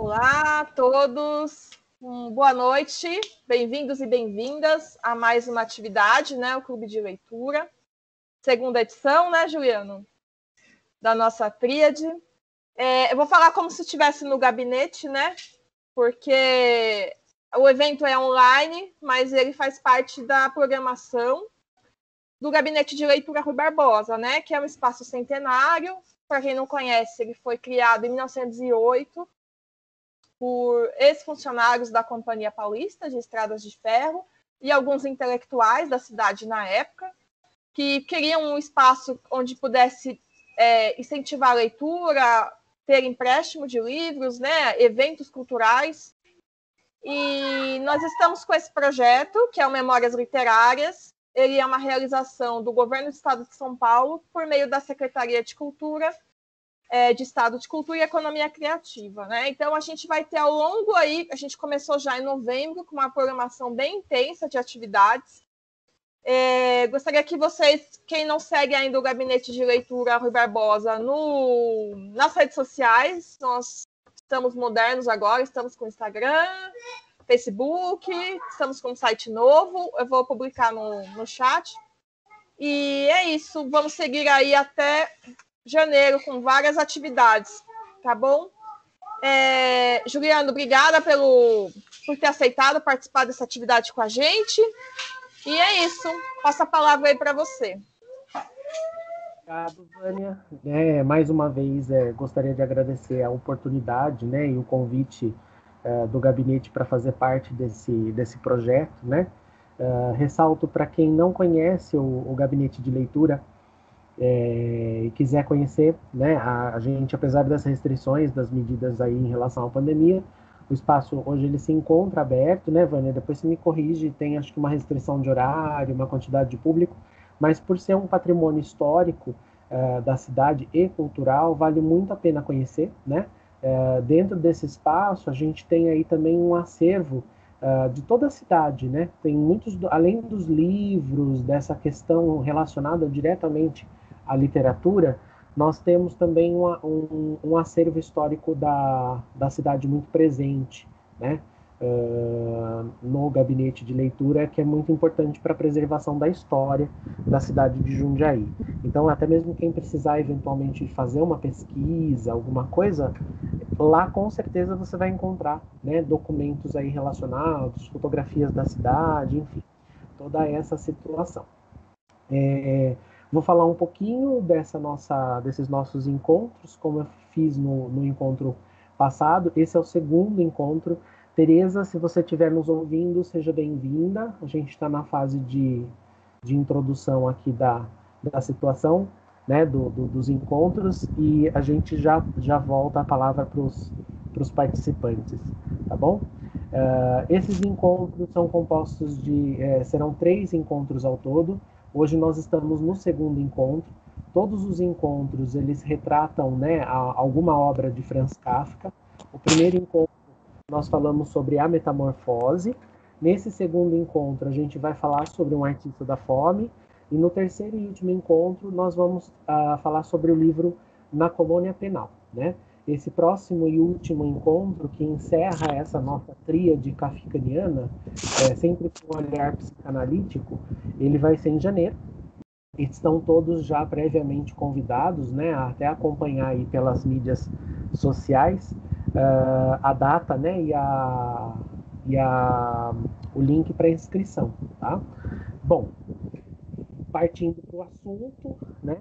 Olá a todos, boa noite, bem-vindos e bem-vindas a mais uma atividade, né, o Clube de Leitura, segunda edição, né, Juliano, da nossa tríade. Eu vou falar como se estivesse no gabinete, né, porque o evento é online, mas ele faz parte da programação do Gabinete de Leitura Rui Barbosa, né, que é um espaço centenário. Para quem não conhece, ele foi criado em 1908, por ex-funcionários da Companhia Paulista de Estradas de Ferro e alguns intelectuais da cidade na época, que queriam um espaço onde pudesse incentivar a leitura, ter empréstimo de livros, né, eventos culturais. E nós estamos com esse projeto, que é o Memórias Literárias. Ele é uma realização do Governo do Estado de São Paulo, por meio da Secretaria de Cultura, de Estado de Cultura e Economia Criativa, né? Então, a gente vai ter ao longo aí, a gente começou já em novembro, com uma programação bem intensa de atividades. Gostaria que vocês, quem não segue ainda o Gabinete de Leitura Rui Barbosa nas redes sociais, nós estamos modernos agora, estamos com Instagram, Facebook, estamos com um site novo, eu vou publicar no chat. E é isso, vamos seguir aí até janeiro com várias atividades, tá bom? Juliano, obrigada por ter aceitado participar dessa atividade com a gente. E é isso, passo a palavra aí para você. Obrigado, Vânia. Mais uma vez, gostaria de agradecer a oportunidade, né, e o convite do gabinete para fazer parte desse projeto, né? Ressalto para quem não conhece o Gabinete de Leitura e quiser conhecer, né, a gente, apesar das restrições, das medidas aí em relação à pandemia, o espaço hoje ele se encontra aberto, né, Vânia? Depois você me corrige, tem acho que uma restrição de horário, uma quantidade de público, mas por ser um patrimônio histórico da cidade e cultural, vale muito a pena conhecer, né? Dentro desse espaço, a gente tem aí também um acervo de toda a cidade, né? Tem muitos, além dos livros, dessa questão relacionada diretamente à literatura, nós temos também um acervo histórico da cidade muito presente, né? No gabinete de leitura, que é muito importante para a preservação da história da cidade de Jundiaí. Então, até mesmo quem precisar eventualmente fazer uma pesquisa, alguma coisa, lá com certeza você vai encontrar, né, documentos aí relacionados, fotografias da cidade, enfim, toda essa situação. Vou falar um pouquinho desses nossos encontros, como eu fiz no encontro passado. Esse é o segundo encontro. Tereza, se você estiver nos ouvindo, seja bem-vinda. A gente está na fase de introdução aqui da situação, né, dos encontros, e a gente já volta a palavra para os participantes, tá bom? Esses encontros são compostos serão 3 encontros ao todo. Hoje nós estamos no segundo encontro. Todos os encontros, eles retratam, né, alguma obra de Franz Kafka. O primeiro encontro, nós falamos sobre a metamorfose. Nesse segundo encontro, a gente vai falar sobre um artista da fome. E no terceiro e último encontro, nós vamos falar sobre o livro Na Colônia Penal, né? Esse próximo e último encontro, que encerra essa nossa tríade kafkaniana, sempre com um olhar psicanalítico, ele vai ser em janeiro. Estão todos já previamente convidados, né, a até acompanhar aí pelas mídias sociais a data, né, o link para inscrição, tá? Bom, partindo para o assunto, né,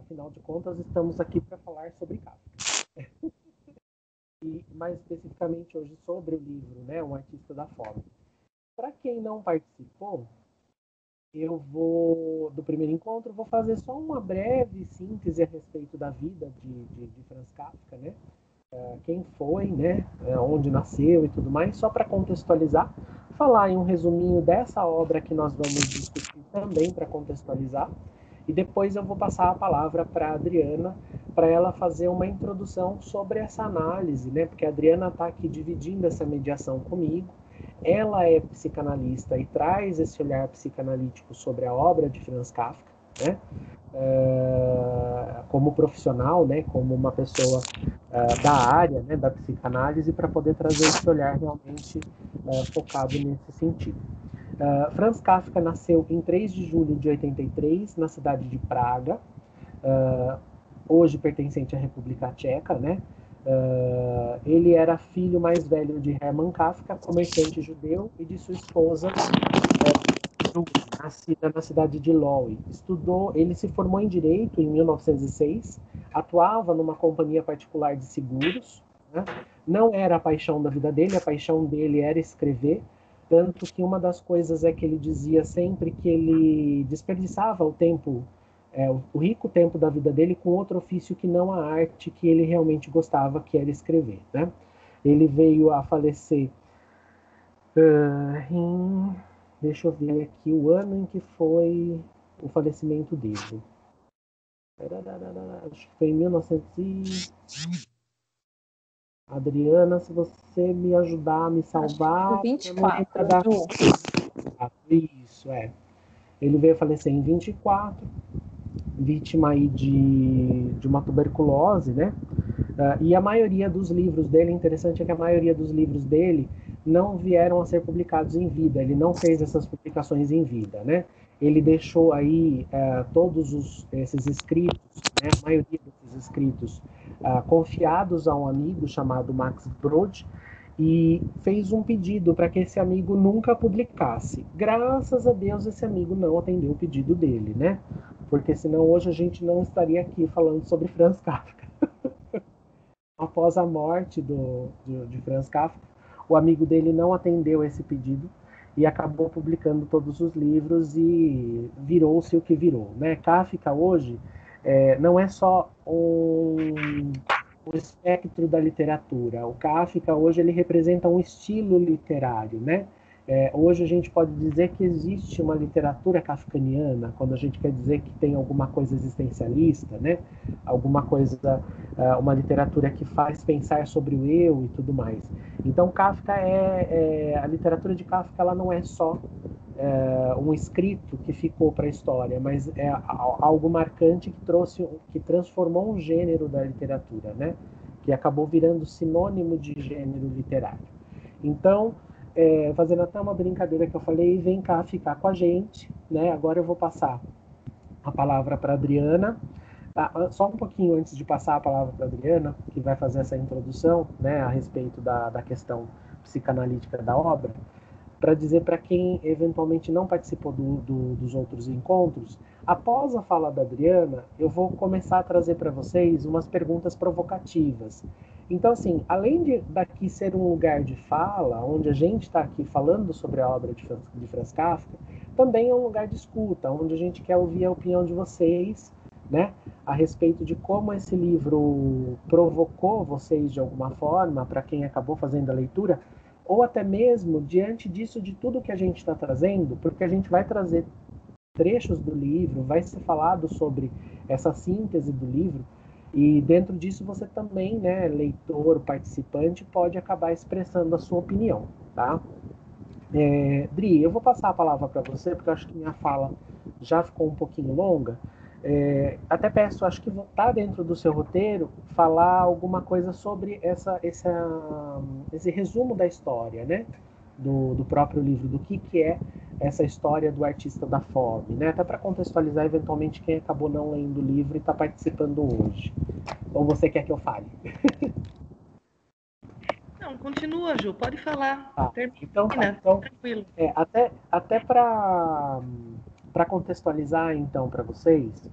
afinal de contas estamos aqui para falar sobre Kafka. E mais especificamente hoje sobre o livro, né, Um Artista da Fome. Para quem não participou, do primeiro encontro, vou fazer só uma breve síntese a respeito da vida de Franz Kafka, né? Quem foi, né? Onde nasceu e tudo mais, só para contextualizar, falar em um resuminho dessa obra que nós vamos discutir também para contextualizar, e depois eu vou passar a palavra para a Adriana, para ela fazer uma introdução sobre essa análise, né? Porque a Adriana está aqui dividindo essa mediação comigo. Ela é psicanalista e traz esse olhar psicanalítico sobre a obra de Franz Kafka, né? Como profissional, né? Como uma pessoa da área, né, da psicanálise, para poder trazer esse olhar realmente focado nesse sentido. Franz Kafka nasceu em 3 de julho de 83, na cidade de Praga, hoje pertencente à República Tcheca, né? Ele era filho mais velho de Hermann Kafka, comerciante judeu, e de sua esposa, nascida na cidade de Lowell. Ele se formou em Direito em 1906, atuava numa companhia particular de seguros, né? Não era a paixão da vida dele, a paixão dele era escrever, tanto que uma das coisas é que ele dizia sempre que ele desperdiçava o tempo, o rico tempo da vida dele com outro ofício que não a arte que ele realmente gostava, que era escrever, né? Ele veio a falecer deixa eu ver aqui o ano em que foi o falecimento dele. Acho que foi em 1900 Adriana, se você me ajudar a me salvar... 24. Isso, Ele veio a falecer em 24, vítima aí de uma tuberculose, né? E a maioria dos livros dele, interessante é que a maioria dos livros dele não vieram a ser publicados em vida, ele não fez essas publicações em vida, né? Ele deixou aí todos esses escritos, né, a maioria desses escritos, confiados a um amigo chamado Max Brod, e fez um pedido para que esse amigo nunca publicasse. Graças a Deus esse amigo não atendeu o pedido dele, né? Porque senão hoje a gente não estaria aqui falando sobre Franz Kafka. Após a morte de Franz Kafka, o amigo dele não atendeu esse pedido e acabou publicando todos os livros e virou-se o que virou, né? Kafka hoje não é só um espectro da literatura. O Kafka hoje ele representa um estilo literário, né? Hoje a gente pode dizer que existe uma literatura kafkaniana, quando a gente quer dizer que tem alguma coisa existencialista, né? Alguma coisa, uma literatura que faz pensar sobre o eu e tudo mais. Então Kafka a literatura de Kafka ela não é só um escrito que ficou para a história, mas é algo marcante que transformou um gênero da literatura, né? Que acabou virando sinônimo de gênero literário. Então, fazendo até uma brincadeira que eu falei, vem cá ficar com a gente, né? Agora eu vou passar a palavra para a Adriana. Só um pouquinho antes de passar a palavra para a Adriana, que vai fazer essa introdução, né, a respeito da questão psicanalítica da obra, para dizer para quem eventualmente não participou dos outros encontros, após a fala da Adriana, eu vou começar a trazer para vocês umas perguntas provocativas. Então, assim, além daqui ser um lugar de fala, onde a gente está aqui falando sobre a obra de Franz Kafka, também é um lugar de escuta, onde a gente quer ouvir a opinião de vocês, né, a respeito de como esse livro provocou vocês de alguma forma, para quem acabou fazendo a leitura, ou até mesmo diante disso, de tudo que a gente está trazendo, porque a gente vai trazer trechos do livro, vai ser falado sobre essa síntese do livro, e dentro disso você também, né, leitor, participante, pode acabar expressando a sua opinião, tá? Dri, eu vou passar a palavra para você, porque eu acho que minha fala já ficou um pouquinho longa. Até peço, acho que está dentro do seu roteiro, falar alguma coisa sobre esse resumo da história, né? Do próprio livro, do que é essa história do artista da fome, né? Até para contextualizar eventualmente quem acabou não lendo o livro e está participando hoje. Ou você quer que eu fale? Não, continua, Ju, pode falar. Tá. Então, tranquilo. Até para contextualizar, então, para vocês,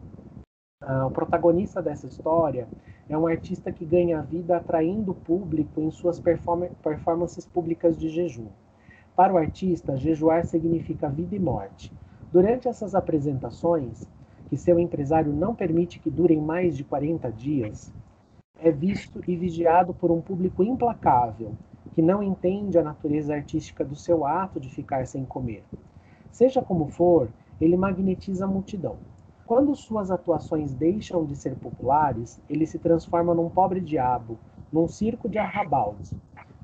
o protagonista dessa história é um artista que ganha vida atraindo o público em suas performances públicas de jejum. Para o artista, jejuar significa vida e morte. Durante essas apresentações, que seu empresário não permite que durem mais de 40 dias, é visto e vigiado por um público implacável, que não entende a natureza artística do seu ato de ficar sem comer. Seja como for, ele magnetiza a multidão. Quando suas atuações deixam de ser populares, ele se transforma num pobre diabo, num circo de arrabaldes.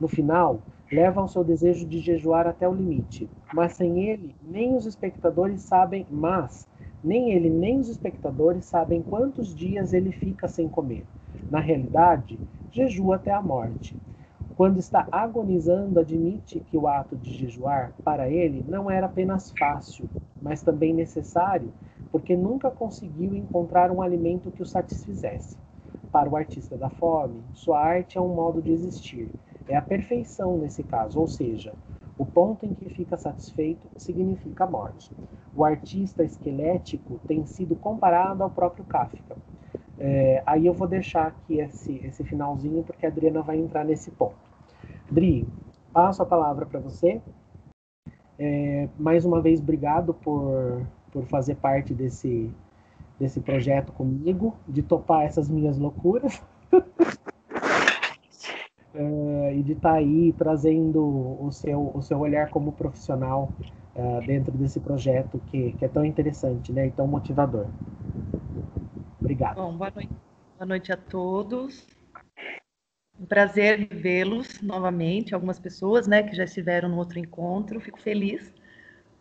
No final, leva ao seu desejo de jejuar até o limite, mas nem ele nem os espectadores sabem quantos dias ele fica sem comer. Na realidade, jejua até a morte. Quando está agonizando, admite que o ato de jejuar, para ele, não era apenas fácil, mas também necessário, porque nunca conseguiu encontrar um alimento que o satisfizesse. Para o artista da fome, sua arte é um modo de existir. É a perfeição nesse caso, ou seja, o ponto em que fica satisfeito significa a morte. O artista esquelético tem sido comparado ao próprio Kafka. Aí eu vou deixar aqui esse finalzinho, porque a Adriana vai entrar nesse ponto. Dri, passo a palavra para você. Mais uma vez, obrigado por fazer parte desse projeto comigo, de topar essas minhas loucuras. E de estar aí trazendo o seu olhar como profissional dentro desse projeto que é tão interessante, né, e tão motivador. Obrigado. Bom, boa noite a todos. Um prazer vê-los novamente, algumas pessoas, né, que já estiveram no outro encontro. Fico feliz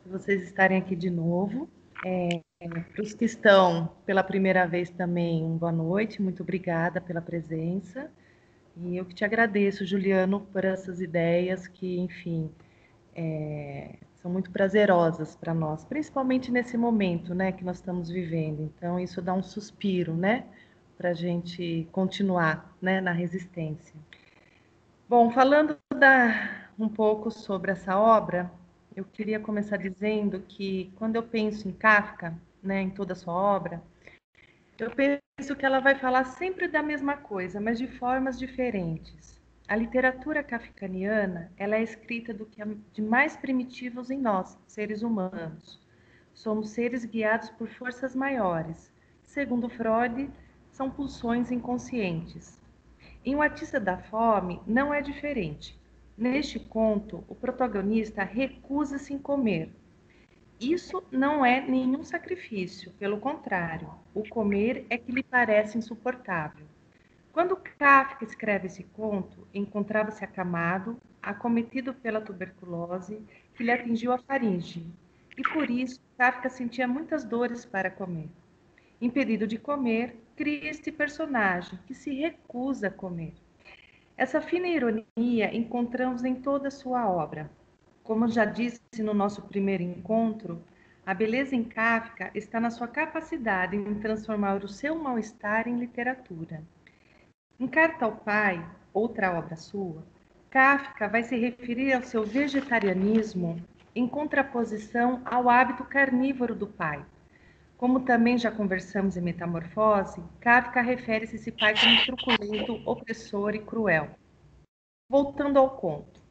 de vocês estarem aqui de novo. Para os que estão pela primeira vez também, boa noite, muito obrigada pela presença. E eu que te agradeço, Juliano, por essas ideias que, enfim, são muito prazerosas para nós, principalmente nesse momento, né, que nós estamos vivendo. Então, isso dá um suspiro, né, para a gente continuar, né, na resistência. Bom, falando um pouco sobre essa obra, eu queria começar dizendo que, quando eu penso em Kafka, né, em toda a sua obra, eu penso que ela vai falar sempre da mesma coisa, mas de formas diferentes. A literatura kafkaniana, ela é escrita do que há de mais primitivos em nós, seres humanos. Somos seres guiados por forças maiores. Segundo Freud, são pulsões inconscientes. Em O Artista da Fome, não é diferente. Neste conto, o protagonista recusa-se em comer. Isso não é nenhum sacrifício, pelo contrário, o comer é que lhe parece insuportável. Quando Kafka escreve esse conto, encontrava-se acamado, acometido pela tuberculose, que lhe atingiu a faringe, e por isso Kafka sentia muitas dores para comer. Impedido de comer, cria este personagem que se recusa a comer. Essa fina ironia encontramos em toda a sua obra. Como já disse no nosso primeiro encontro, a beleza em Kafka está na sua capacidade em transformar o seu mal-estar em literatura. Em Carta ao Pai, outra obra sua, Kafka vai se referir ao seu vegetarianismo em contraposição ao hábito carnívoro do pai. Como também já conversamos em Metamorfose, Kafka refere-se a esse pai como truculento, opressor e cruel. Voltando ao conto.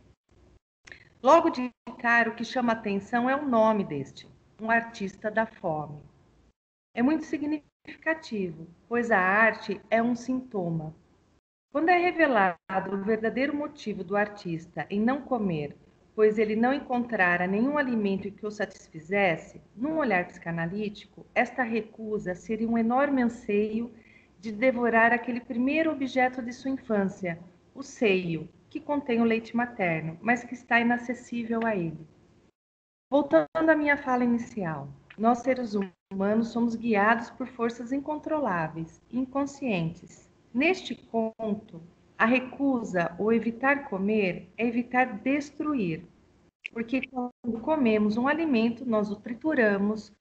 Logo de cara, o que chama atenção é o nome deste, Um Artista da Fome. É muito significativo, pois a arte é um sintoma. Quando é revelado o verdadeiro motivo do artista em não comer, pois ele não encontrara nenhum alimento que o satisfizesse, num olhar psicanalítico, esta recusa seria um enorme anseio de devorar aquele primeiro objeto de sua infância, o seio, que contém o leite materno, mas que está inacessível a ele. Voltando à minha fala inicial, nós seres humanos somos guiados por forças incontroláveis, inconscientes. Neste ponto, a recusa ou evitar comer é evitar destruir, porque quando comemos um alimento, nós o trituramos,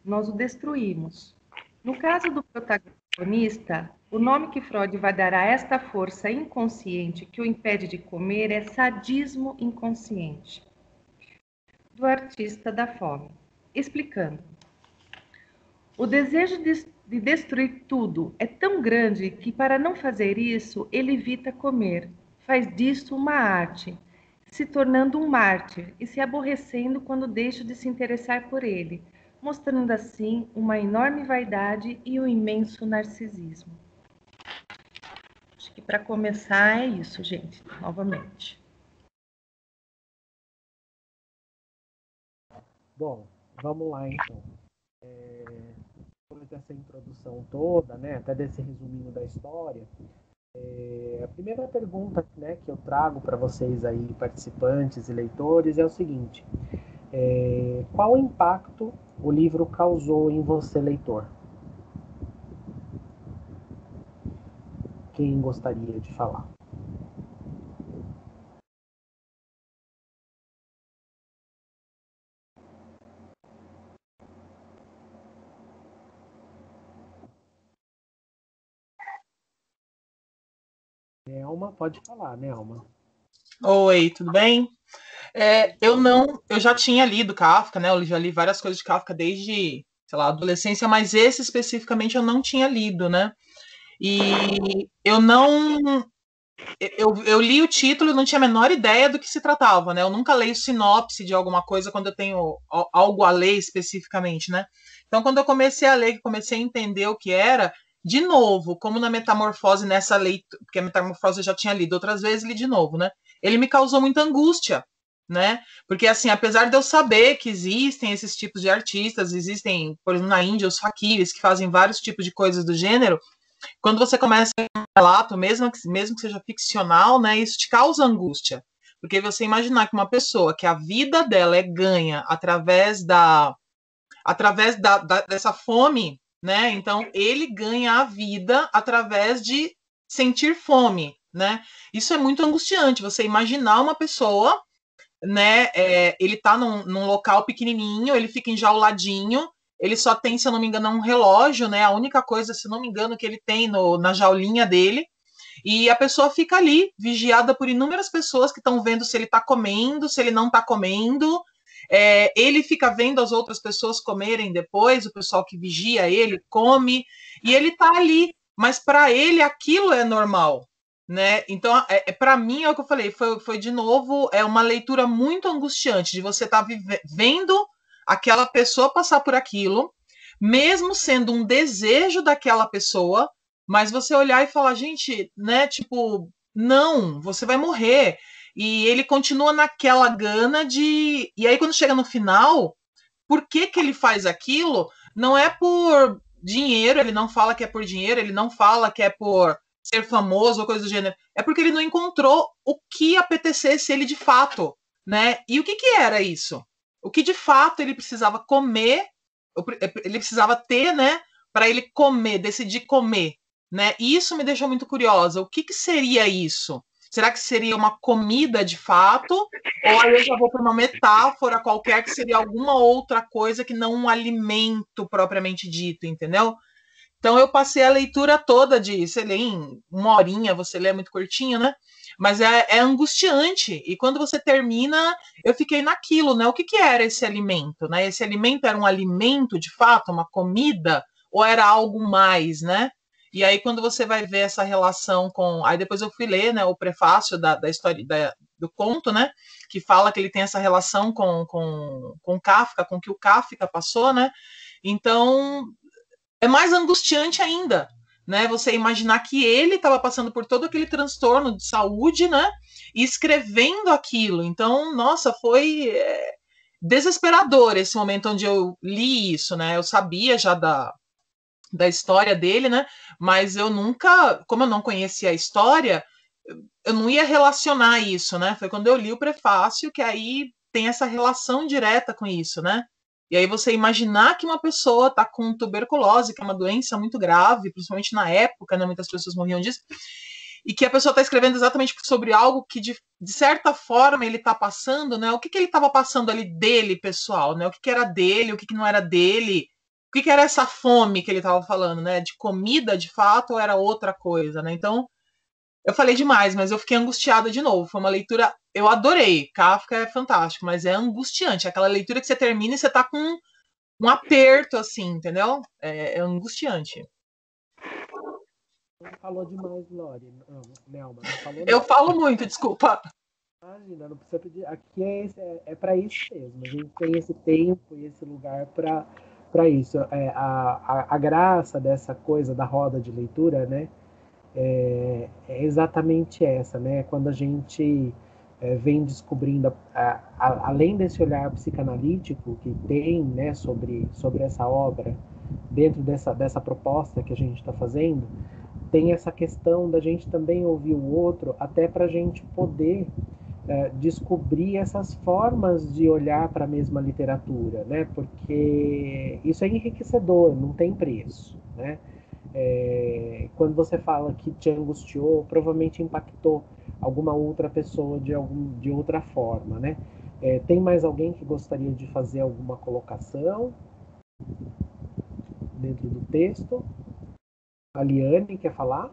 nós o destruímos. No caso do protagonista, o nome que Freud vai dar a esta força inconsciente que o impede de comer é sadismo inconsciente. Do Artista da Fome. Explicando. O desejo de destruir tudo é tão grande que, para não fazer isso, ele evita comer. Faz disso uma arte, se tornando um mártir e se aborrecendo quando deixa de se interessar por ele, mostrando assim uma enorme vaidade e um imenso narcisismo. Acho que para começar é isso, gente, novamente. Bom, vamos lá então. Depois dessa introdução toda, né, até desse resuminho da história, a primeira pergunta, né, que eu trago para vocês aí, participantes e leitores, é o seguinte: qual impacto o livro causou em você, leitor? Quem gostaria de falar? Nelma, pode falar, Nelma. Oi, tudo bem? Eu já tinha lido Kafka, né? Eu já li várias coisas de Kafka desde, sei lá, adolescência, mas esse especificamente eu não tinha lido, né? E eu não. Eu li o título e não tinha a menor ideia do que se tratava, né? Eu nunca leio sinopse de alguma coisa quando eu tenho algo a ler especificamente, né? Então, quando eu comecei a ler, comecei a entender o que era, de novo, como na Metamorfose, nessa leitura, porque a Metamorfose eu já tinha lido outras vezes, li de novo, né? Ele me causou muita angústia, né? Porque, assim, apesar de eu saber que existem esses tipos de artistas, existem, por exemplo, na Índia, os faquires, que fazem vários tipos de coisas do gênero, quando você começa um relato, mesmo que seja ficcional, né, isso te causa angústia. Porque você imaginar que uma pessoa que a vida dela é ganha dessa fome, né? Então ele ganha a vida através de sentir fome, né? Isso é muito angustiante. Você imaginar uma pessoa, né? Ele tá num local pequenininho, ele fica enjauladinho, ele só tem, se eu não me engano, um relógio, né? A única coisa, se não me engano, que ele tem na jaulinha dele. E a pessoa fica ali, vigiada por inúmeras pessoas que estão vendo se ele está comendo, se ele não está comendo. Ele fica vendo as outras pessoas comerem depois, o pessoal que vigia ele come, e ele está ali. Mas para ele aquilo é normal, né? Então, para mim, é o que eu falei, foi de novo, é uma leitura muito angustiante de você estar vendo aquela pessoa passar por aquilo, mesmo sendo um desejo daquela pessoa, mas você olhar e falar, gente, né, tipo, não, você vai morrer. E ele continua naquela gana de. E aí, quando chega no final, por que que ele faz aquilo? Não é por dinheiro, ele não fala que é por dinheiro, ele não fala que é por ser famoso ou coisa do gênero. É porque ele não encontrou o que apetecesse ele de fato, né? E o que que era isso? O que de fato ele precisava comer, ele precisava ter, né, para ele comer, decidir comer, né? E isso me deixou muito curiosa. O que que seria isso? Será que seria uma comida de fato? Ou aí eu já vou para uma metáfora qualquer que seria alguma outra coisa que não um alimento propriamente dito, entendeu? Então eu passei a leitura toda de, você lê em uma horinha, você lê muito curtinho, né? Mas é angustiante. E quando você termina, eu fiquei naquilo, né? O que que era esse alimento, né? Esse alimento era um alimento de fato, uma comida, ou era algo mais, né? E aí, quando você vai ver essa relação com. Aí depois eu fui ler, né, o prefácio da história do conto, né? Que fala que ele tem essa relação com Kafka, com o que o Kafka passou, né? Então, é mais angustiante ainda, né? Você imaginar que ele estava passando por todo aquele transtorno de saúde, né? E escrevendo aquilo. Então, nossa, foi desesperador esse momento onde eu li isso, né? Eu sabia já da história dele, né? Mas eu nunca, como eu não conhecia a história, eu não ia relacionar isso, né? Foi quando eu li o prefácio que aí tem essa relação direta com isso, né? E aí você imaginar que uma pessoa está com tuberculose, que é uma doença muito grave, principalmente na época, né? Muitas pessoas morriam disso, e que a pessoa está escrevendo exatamente sobre algo que, de certa forma, ele está passando, né? O que ele estava passando ali dele, pessoal, né? O que era dele, o que não era dele, o que era essa fome que ele estava falando, né? De comida, de fato, ou era outra coisa, né? Então, eu falei demais, mas eu fiquei angustiada de novo. Foi uma leitura. Eu adorei. Kafka é fantástico, mas é angustiante. Aquela leitura que você termina e você tá com um aperto, assim, entendeu? É angustiante. Não falou demais, Lori. Não, Nelma, não falou Eu nada. falo muito, desculpa. Imagina, não precisa pedir. Aqui é para isso mesmo. A gente tem esse tempo e esse lugar para isso. A graça dessa coisa da roda de leitura, né? É exatamente essa, né? Quando a gente vem descobrindo, além desse olhar psicanalítico que tem, né, sobre essa obra, dentro dessa proposta que a gente está fazendo, tem essa questão da gente também ouvir o outro, até para a gente poder descobrir essas formas de olhar para a mesma literatura, né? Porque isso é enriquecedor, não tem preço, né? quando você fala que te angustiou, provavelmente impactou alguma outra pessoa de outra forma, né? Tem mais alguém que gostaria de fazer alguma colocação dentro do texto? A Liane quer falar?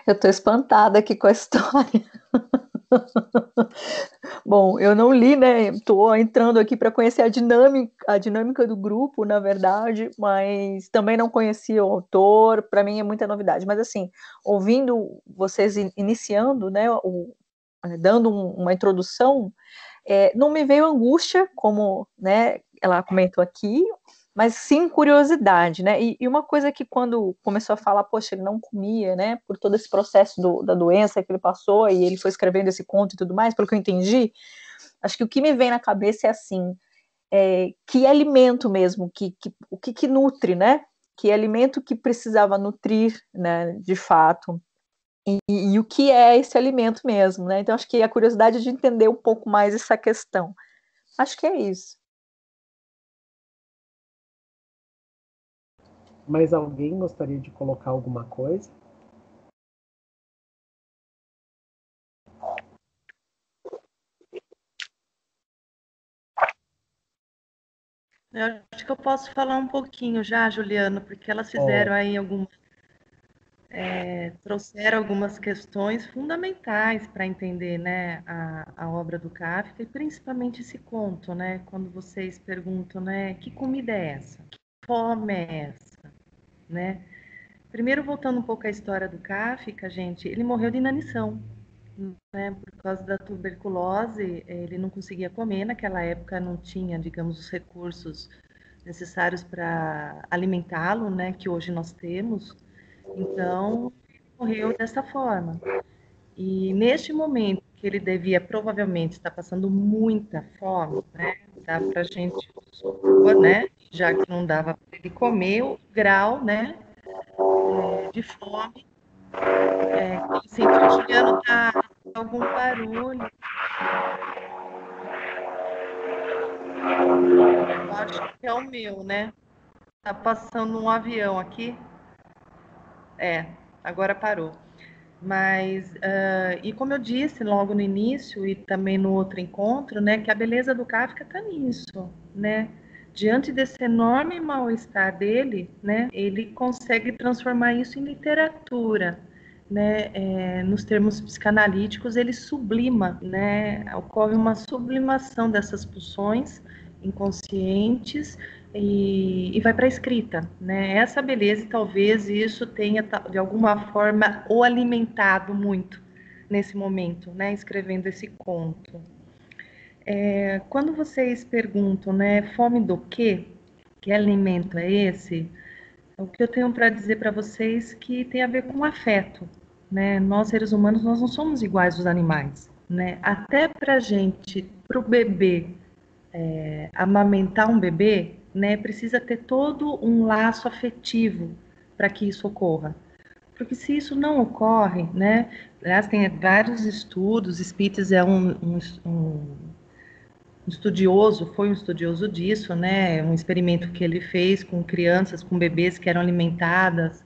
Eu estou espantada aqui com a história. Bom, eu não li, né? Estou entrando aqui para conhecer a dinâmica do grupo, na verdade, mas também não conhecia o autor. Para mim é muita novidade. Mas assim, ouvindo vocês iniciando, né, dando uma introdução, não me veio angústia, como, né, ela comentou aqui, mas sim curiosidade, né? E uma coisa que quando começou a falar, poxa, ele não comia, né? Por todo esse processo da doença que ele passou e ele foi escrevendo esse conto e tudo mais, pelo que eu entendi, acho que o que me vem na cabeça é assim, que alimento mesmo, o que nutre, né? Que alimento que precisava nutrir, né? De fato. E o que é esse alimento mesmo, né? Então acho que a curiosidade de entender um pouco mais essa questão. Acho que é isso. Mais alguém gostaria de colocar alguma coisa? Eu acho que eu posso falar um pouquinho já, Juliano, porque elas fizeram aí trouxeram algumas questões fundamentais para entender, né, a obra do Kafka e principalmente esse conto, né, quando vocês perguntam, né, que comida é essa? Que fome é essa? Né? Primeiro, voltando um pouco à história do Kafka, gente, ele morreu de inanição, né, por causa da tuberculose, ele não conseguia comer, naquela época não tinha, digamos, os recursos necessários para alimentá-lo, né, que hoje nós temos, então ele morreu dessa forma. E neste momento que ele devia provavelmente estar passando muita fome, né, dá para a gente supor, né, já que não dava para ele comer, o grau, né, de fome, que ele sentiu. Juliano, tá algum barulho? Eu acho que é o meu, né? Tá passando um avião aqui. Agora parou. Mas, e como eu disse logo no início e também no outro encontro, né, que a beleza do Kafka está nisso, né? Diante desse enorme mal-estar dele, né, ele consegue transformar isso em literatura, né? Nos termos psicanalíticos, ele sublima, né? Ocorre uma sublimação dessas pulsões inconscientes e vai para a escrita, né? Essa beleza, e talvez isso tenha de alguma forma o alimentado muito nesse momento, né? Escrevendo esse conto. Quando vocês perguntam, né? Fome do quê? Que alimento é esse? O que eu tenho para dizer para vocês que tem a ver com afeto, né? Nós seres humanos, nós não somos iguais aos animais, né? Até para gente, para o bebê amamentar um bebê, né, precisa ter todo um laço afetivo para que isso ocorra. Porque se isso não ocorre, né, aliás, tem vários estudos, Spitz é um estudioso, foi um estudioso disso, né, um experimento que ele fez com crianças, com bebês que eram alimentadas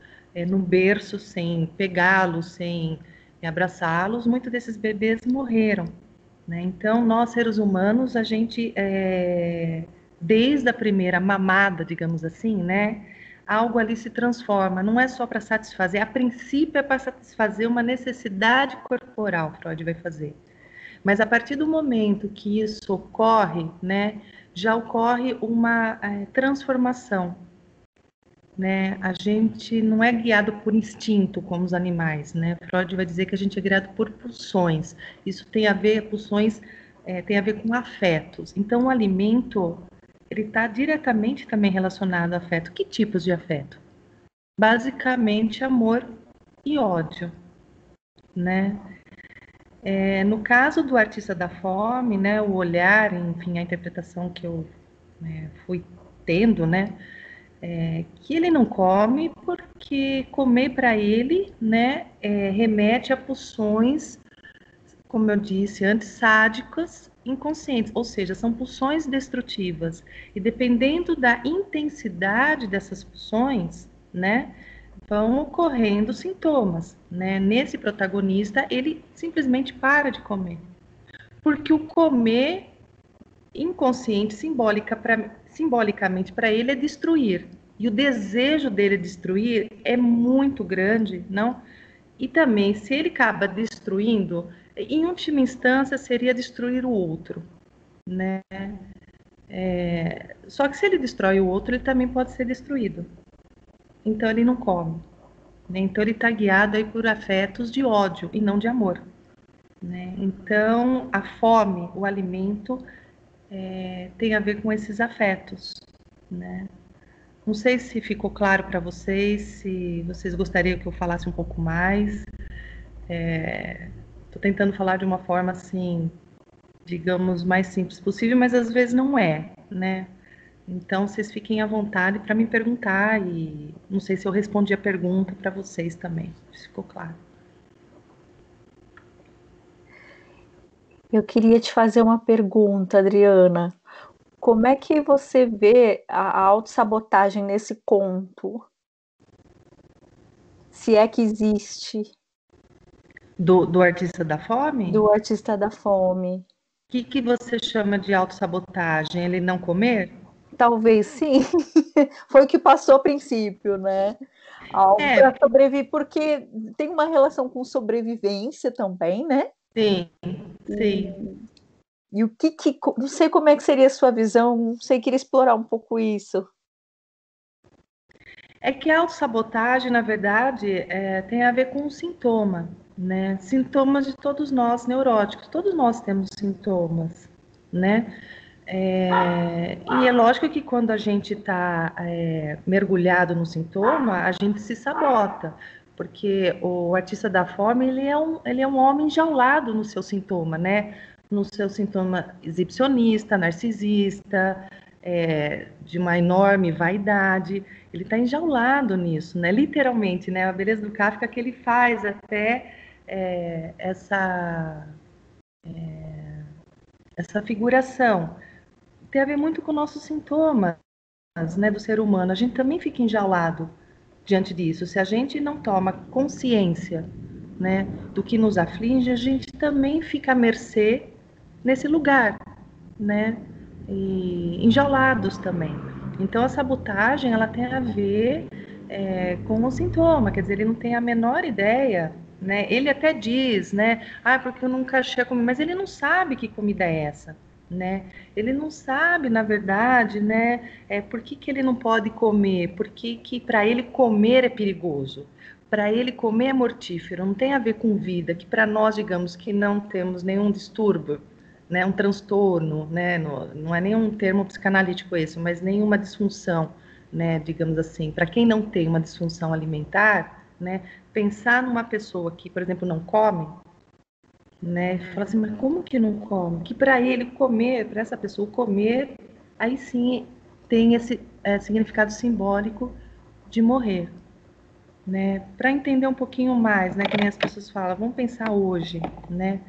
no berço, sem pegá-los, sem abraçá-los, muitos desses bebês morreram. Né? Então, nós seres humanos, a gente, desde a primeira mamada, digamos assim, né, algo ali se transforma, não é só para satisfazer, a princípio é para satisfazer uma necessidade corporal, Freud vai fazer. Mas a partir do momento que isso ocorre, né, já ocorre uma transformação. Né? A gente não é guiado por instinto como os animais, né? Freud vai dizer que a gente é guiado por pulsões. Isso tem a ver, pulsões tem a ver com afetos. Então, o alimento, ele está diretamente também relacionado a afeto. Que tipos de afeto? Basicamente, amor e ódio, né? No caso do Artista da Fome, né, o olhar, enfim, a interpretação que eu fui tendo, né, que ele não come porque comer para ele, né, remete a pulsões, como eu disse antes, sádicas, inconscientes, ou seja, são pulsões destrutivas. E dependendo da intensidade dessas pulsões, né, vão ocorrendo sintomas, né? Nesse protagonista, ele simplesmente para de comer. Porque o comer inconsciente, simbolicamente para ele é destruir. E o desejo dele destruir é muito grande, não? E também, se ele acaba destruindo, em última instância, seria destruir o outro, né? Só que se ele destrói o outro, ele também pode ser destruído. Então ele não come, né? Então ele está guiado aí por afetos de ódio e não de amor, né? Então a fome, o alimento, tem a ver com esses afetos, né? Não sei se ficou claro para vocês, se vocês gostariam que eu falasse um pouco mais. Estou tentando falar de uma forma assim, digamos, mais simples possível, mas às vezes não é, né? Então vocês fiquem à vontade para me perguntar e não sei se eu respondi a pergunta para vocês também. Se ficou claro. Eu queria te fazer uma pergunta, Adriana. Como é que você vê a autossabotagem nesse conto? Se é que existe, Do artista da fome? do artista da fome? O que você chama de autossabotagem? Ele não comer? Talvez sim. Foi o que passou a princípio, né? Algo É, para sobreviver, porque tem uma relação com sobrevivência também, né? sim, sim. E o que não sei como é que seria a sua visão, não sei, queria explorar um pouco isso. É que a autossabotagem, na verdade, tem a ver com um sintoma, né? Sintomas de todos nós neuróticos, todos nós temos sintomas, né? E é lógico que quando a gente está mergulhado no sintoma, a gente se sabota, porque o artista da forma, ele é um homem enjaulado no seu sintoma, né? No seu sintoma exibicionista, narcisista, de uma enorme vaidade, ele está enjaulado nisso, né? Literalmente, né? A beleza do Kafka é que ele faz até essa figuração. Tem a ver muito com nossos sintomas, né, do ser humano. A gente também fica enjaulado diante disso. Se a gente não toma consciência, né, do que nos aflige, a gente também fica à mercê nesse lugar, né, e enjaulados também. Então a sabotagem, ela tem a ver com o sintoma, quer dizer, ele não tem a menor ideia, né? Ele até diz, né, porque eu nunca achei a comida, mas ele não sabe que comida é essa, né? Ele não sabe, na verdade, né, por que ele não pode comer, porque que para ele comer é perigoso. Para ele comer é mortífero, não tem a ver com vida, que para nós, digamos, que não temos nenhum distúrbio, né, um transtorno, né, não é nenhum termo psicanalítico esse, mas nenhuma disfunção, né, digamos assim. Para quem não tem uma disfunção alimentar, né, pensar numa pessoa que, por exemplo, não come, né, fala assim, mas como que não come? Que para ele comer, para essa pessoa comer, aí sim tem esse significado simbólico de morrer, né? Para entender um pouquinho mais, né, que nem as pessoas falam, vamos pensar hoje, né,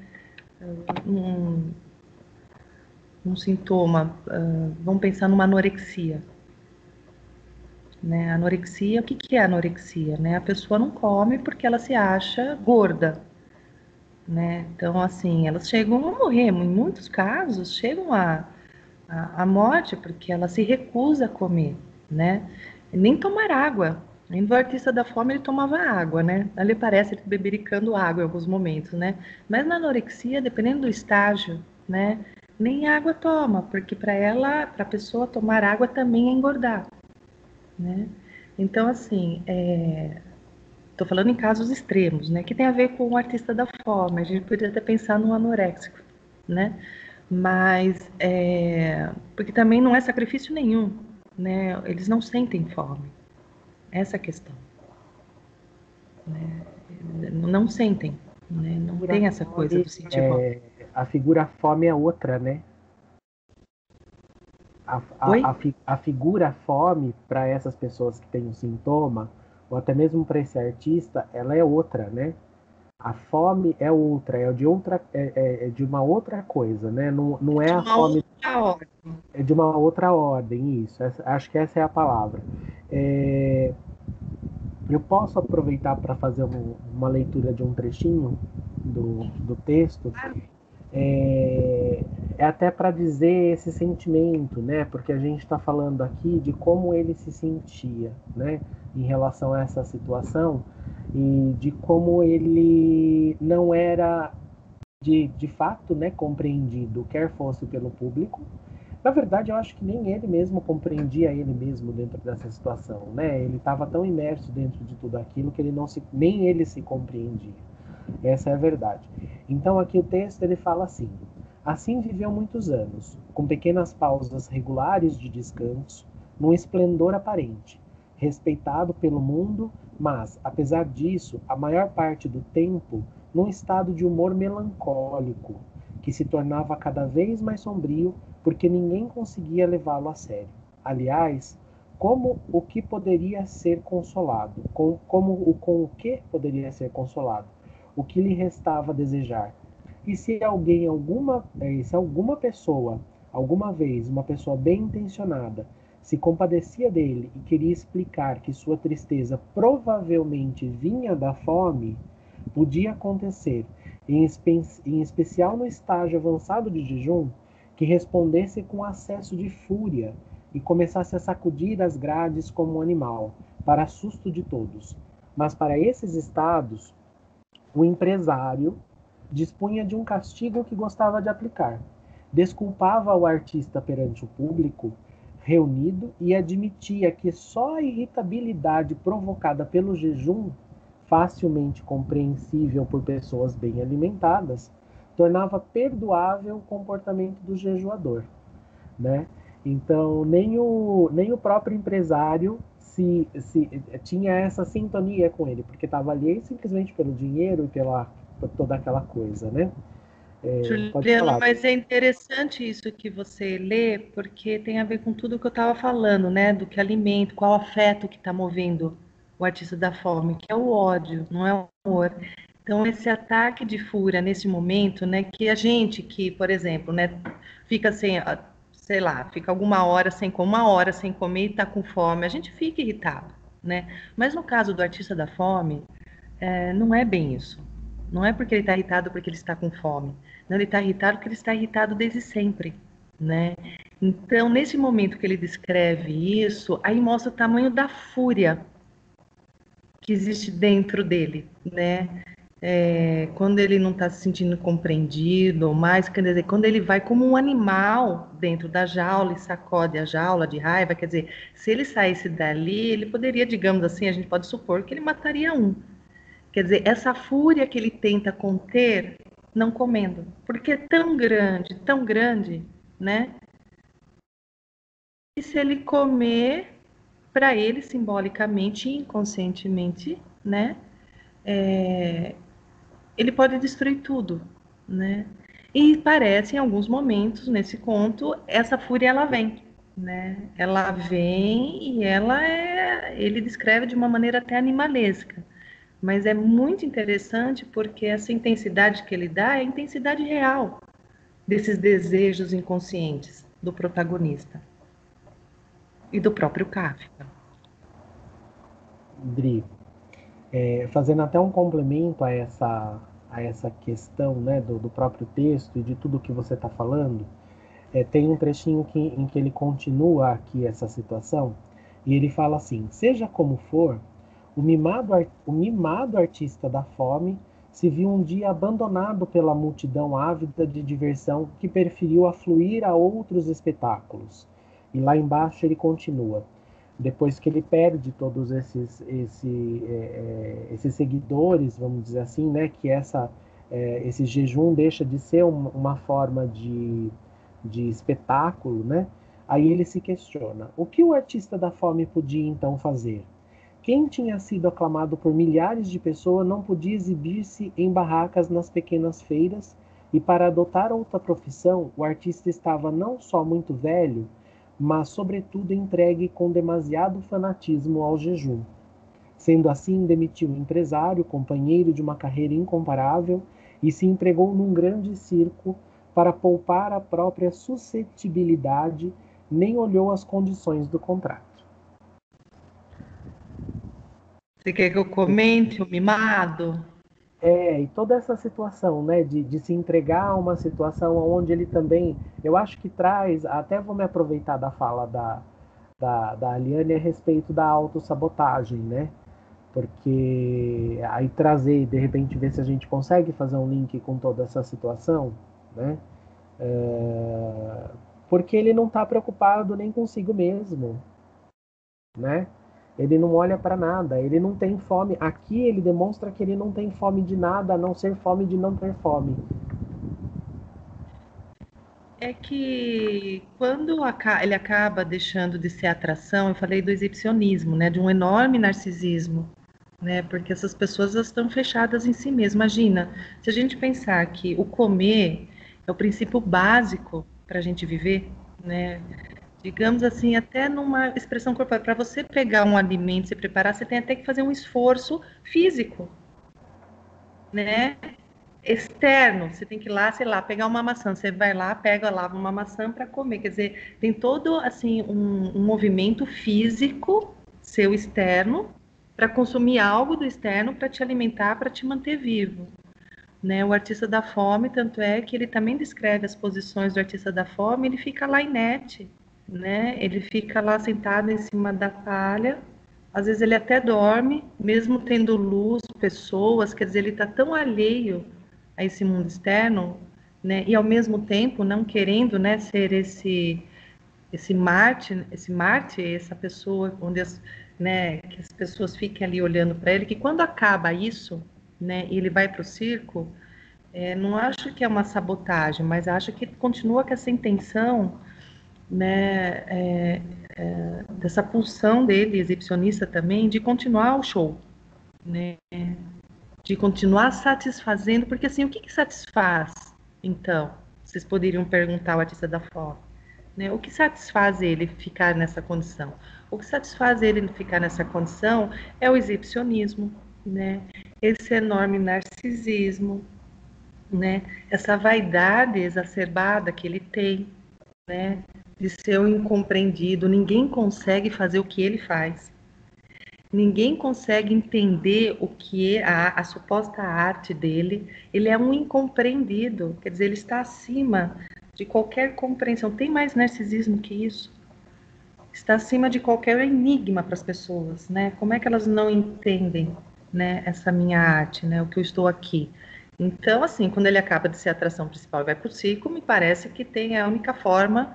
um sintoma, vamos pensar numa anorexia, né? Anorexia, o que é anorexia, né? A pessoa não come porque ela se acha gorda, né? Então, assim, elas chegam a morrer, em muitos casos, chegam à morte porque ela se recusa a comer, né? Nem tomar água. Ainda o artista da fome, ele tomava água, né? Ali parece ele bebericando água em alguns momentos, né? Mas na anorexia, dependendo do estágio, né? Nem água toma, porque para ela, para a pessoa tomar água também é engordar, né? Então, assim, estou falando em casos extremos, né? Que tem a ver com o artista da fome. A gente poderia até pensar no anoréxico, né? Mas, porque também não é sacrifício nenhum, né? Eles não sentem fome. Essa é a questão, né? Não sentem, né? Não tem essa coisa do sentir fome. A figura fome é outra, né? Oi? A figura fome, para essas pessoas que têm um sintoma, ou até mesmo para esse artista, ela é outra, né? A fome é outra, é de uma outra coisa, né? Não é a fome. É de uma outra ordem, isso. Acho que essa é a palavra. Eu posso aproveitar para fazer uma leitura de um trechinho do texto? É até para dizer esse sentimento, né? Porque a gente está falando aqui de como ele se sentia, né? Em relação a essa situação e de como ele não era de fato, né, compreendido, quer fosse pelo público. Na verdade, eu acho que nem ele mesmo compreendia ele mesmo dentro dessa situação, né? Ele estava tão imerso dentro de tudo aquilo que ele não se, nem ele se compreendia. Essa é a verdade. Então aqui o texto ele fala assim: assim viveu muitos anos, com pequenas pausas regulares de descanso, num esplendor aparente, respeitado pelo mundo, mas, apesar disso, a maior parte do tempo num estado de humor melancólico, que se tornava cada vez mais sombrio porque ninguém conseguia levá-lo a sério. Aliás, como o que poderia ser consolado? Com o que poderia ser consolado? O que lhe restava desejar? E se alguma pessoa, alguma vez, uma pessoa bem intencionada, se compadecia dele e queria explicar que sua tristeza provavelmente vinha da fome, podia acontecer, em especial no estágio avançado de jejum, que respondesse com acesso de fúria e começasse a sacudir as grades como um animal, para susto de todos. Mas para esses estados, o empresário dispunha de um castigo que gostava de aplicar. Desculpava o artista perante o público reunido e admitia que só a irritabilidade provocada pelo jejum, facilmente compreensível por pessoas bem alimentadas, tornava perdoável o comportamento do jejuador, né? Então, nem o próprio empresário se tinha essa sintonia com ele, porque estava ali simplesmente pelo dinheiro e por toda aquela coisa, né? Pode Juliano, falar. mas é interessante isso que você lê, porque tem a ver com tudo que eu estava falando, né? Do que alimento, qual afeto que está movendo o artista da fome, que é o ódio, não é o amor. Então, esse ataque de fúria nesse momento, né? Que a gente que, por exemplo, né, fica sem, sei lá, fica alguma hora sem comer, uma hora sem comer e está com fome, a gente fica irritado, né? Mas no caso do artista da fome, não é bem isso. Não é porque ele está irritado porque ele está com fome. Não, ele está irritado porque ele está irritado desde sempre, né? Então, nesse momento que ele descreve isso, aí mostra o tamanho da fúria que existe dentro dele, né? Quando ele não está se sentindo compreendido, ou mais, quer dizer, quando ele vai como um animal dentro da jaula e sacode a jaula de raiva, quer dizer, se ele saísse dali, ele poderia, digamos assim, a gente pode supor que ele mataria um. Quer dizer, essa fúria que ele tenta conter, não comendo, porque é tão grande, né? E se ele comer, para ele, simbolicamente e inconscientemente, né? Ele pode destruir tudo, né? E parece, em alguns momentos, nesse conto, essa fúria, ela vem, né? Ela vem e ele descreve de uma maneira até animalesca. Mas é muito interessante porque essa intensidade que ele dá é a intensidade real desses desejos inconscientes do protagonista e do próprio Kafka. Dri, fazendo até um complemento a essa questão, né, do próprio texto e de tudo que você está falando, tem um trechinho em que ele continua aqui essa situação e ele fala assim: seja como for, o mimado artista da fome se viu um dia abandonado pela multidão ávida de diversão que preferiu afluir a outros espetáculos. E lá embaixo ele continua: depois que ele perde todos esses seguidores, vamos dizer assim, né, que esse jejum deixa de ser uma forma de espetáculo, né? Aí ele se questiona: o que o artista da fome podia então fazer? Quem tinha sido aclamado por milhares de pessoas não podia exibir-se em barracas nas pequenas feiras, e para adotar outra profissão, o artista estava não só muito velho, mas sobretudo entregue com demasiado fanatismo ao jejum. Sendo assim, demitiu o empresário, companheiro de uma carreira incomparável, e se empregou num grande circo para poupar a própria suscetibilidade, nem olhou as condições do contrato. Você quer que eu comente o mimado? E toda essa situação, né, de se entregar a uma situação onde ele também, eu acho que traz, até vou me aproveitar da fala da Aliane a respeito da autossabotagem, né? Porque aí trazer, de repente, ver se a gente consegue fazer um link com toda essa situação, né? Porque ele não está preocupado nem consigo mesmo, né? Ele não olha para nada, ele não tem fome. Aqui ele demonstra que ele não tem fome de nada, a não ser fome de não ter fome. É que quando ele acaba deixando de ser atração, eu falei do exibicionismo, né, de um enorme narcisismo, né, porque essas pessoas estão fechadas em si mesmas. Imagina, se a gente pensar que o comer é o princípio básico para a gente viver, né, digamos assim, até numa expressão corporal, para você pegar um alimento, se preparar, você tem até que fazer um esforço físico, né? Externo, você tem que ir lá, sei lá, pegar uma maçã, você vai lá, pega, lava uma maçã para comer, quer dizer, tem todo assim um movimento físico seu externo para consumir algo do externo para te alimentar, para te manter vivo, né? O artista da fome, tanto é que ele também descreve as posições do artista da fome, ele fica lá inerte, né? Ele fica lá sentado em cima da palha. Às vezes ele até dorme, mesmo tendo luz, pessoas, quer dizer, ele está tão alheio a esse mundo externo, né? E ao mesmo tempo não querendo, né, ser esse Marte, essa pessoa onde né, que as pessoas fiquem ali olhando para ele, que quando acaba isso, né, e ele vai para o circo, não acho que é uma sabotagem, mas acho que continua com essa intenção, né, dessa pulsão dele, exibicionista também, de continuar o show, né, de continuar satisfazendo, porque assim, o que satisfaz, então? Vocês poderiam perguntar ao artista da foto, né? O que satisfaz ele ficar nessa condição? O que satisfaz ele ficar nessa condição é o exibicionismo, né? Esse enorme narcisismo, né? Essa vaidade exacerbada que ele tem, né? De ser um incompreendido. Ninguém consegue fazer o que ele faz. Ninguém consegue entender o que é a suposta arte dele. Ele é um incompreendido. Quer dizer, ele está acima de qualquer compreensão. Tem mais narcisismo que isso? Está acima de qualquer enigma para as pessoas, né? Como é que elas não entendem, né, essa minha arte, né, o que eu estou aqui? Então, assim, quando ele acaba de ser a atração principal e vai para o circo, me parece que tem a única forma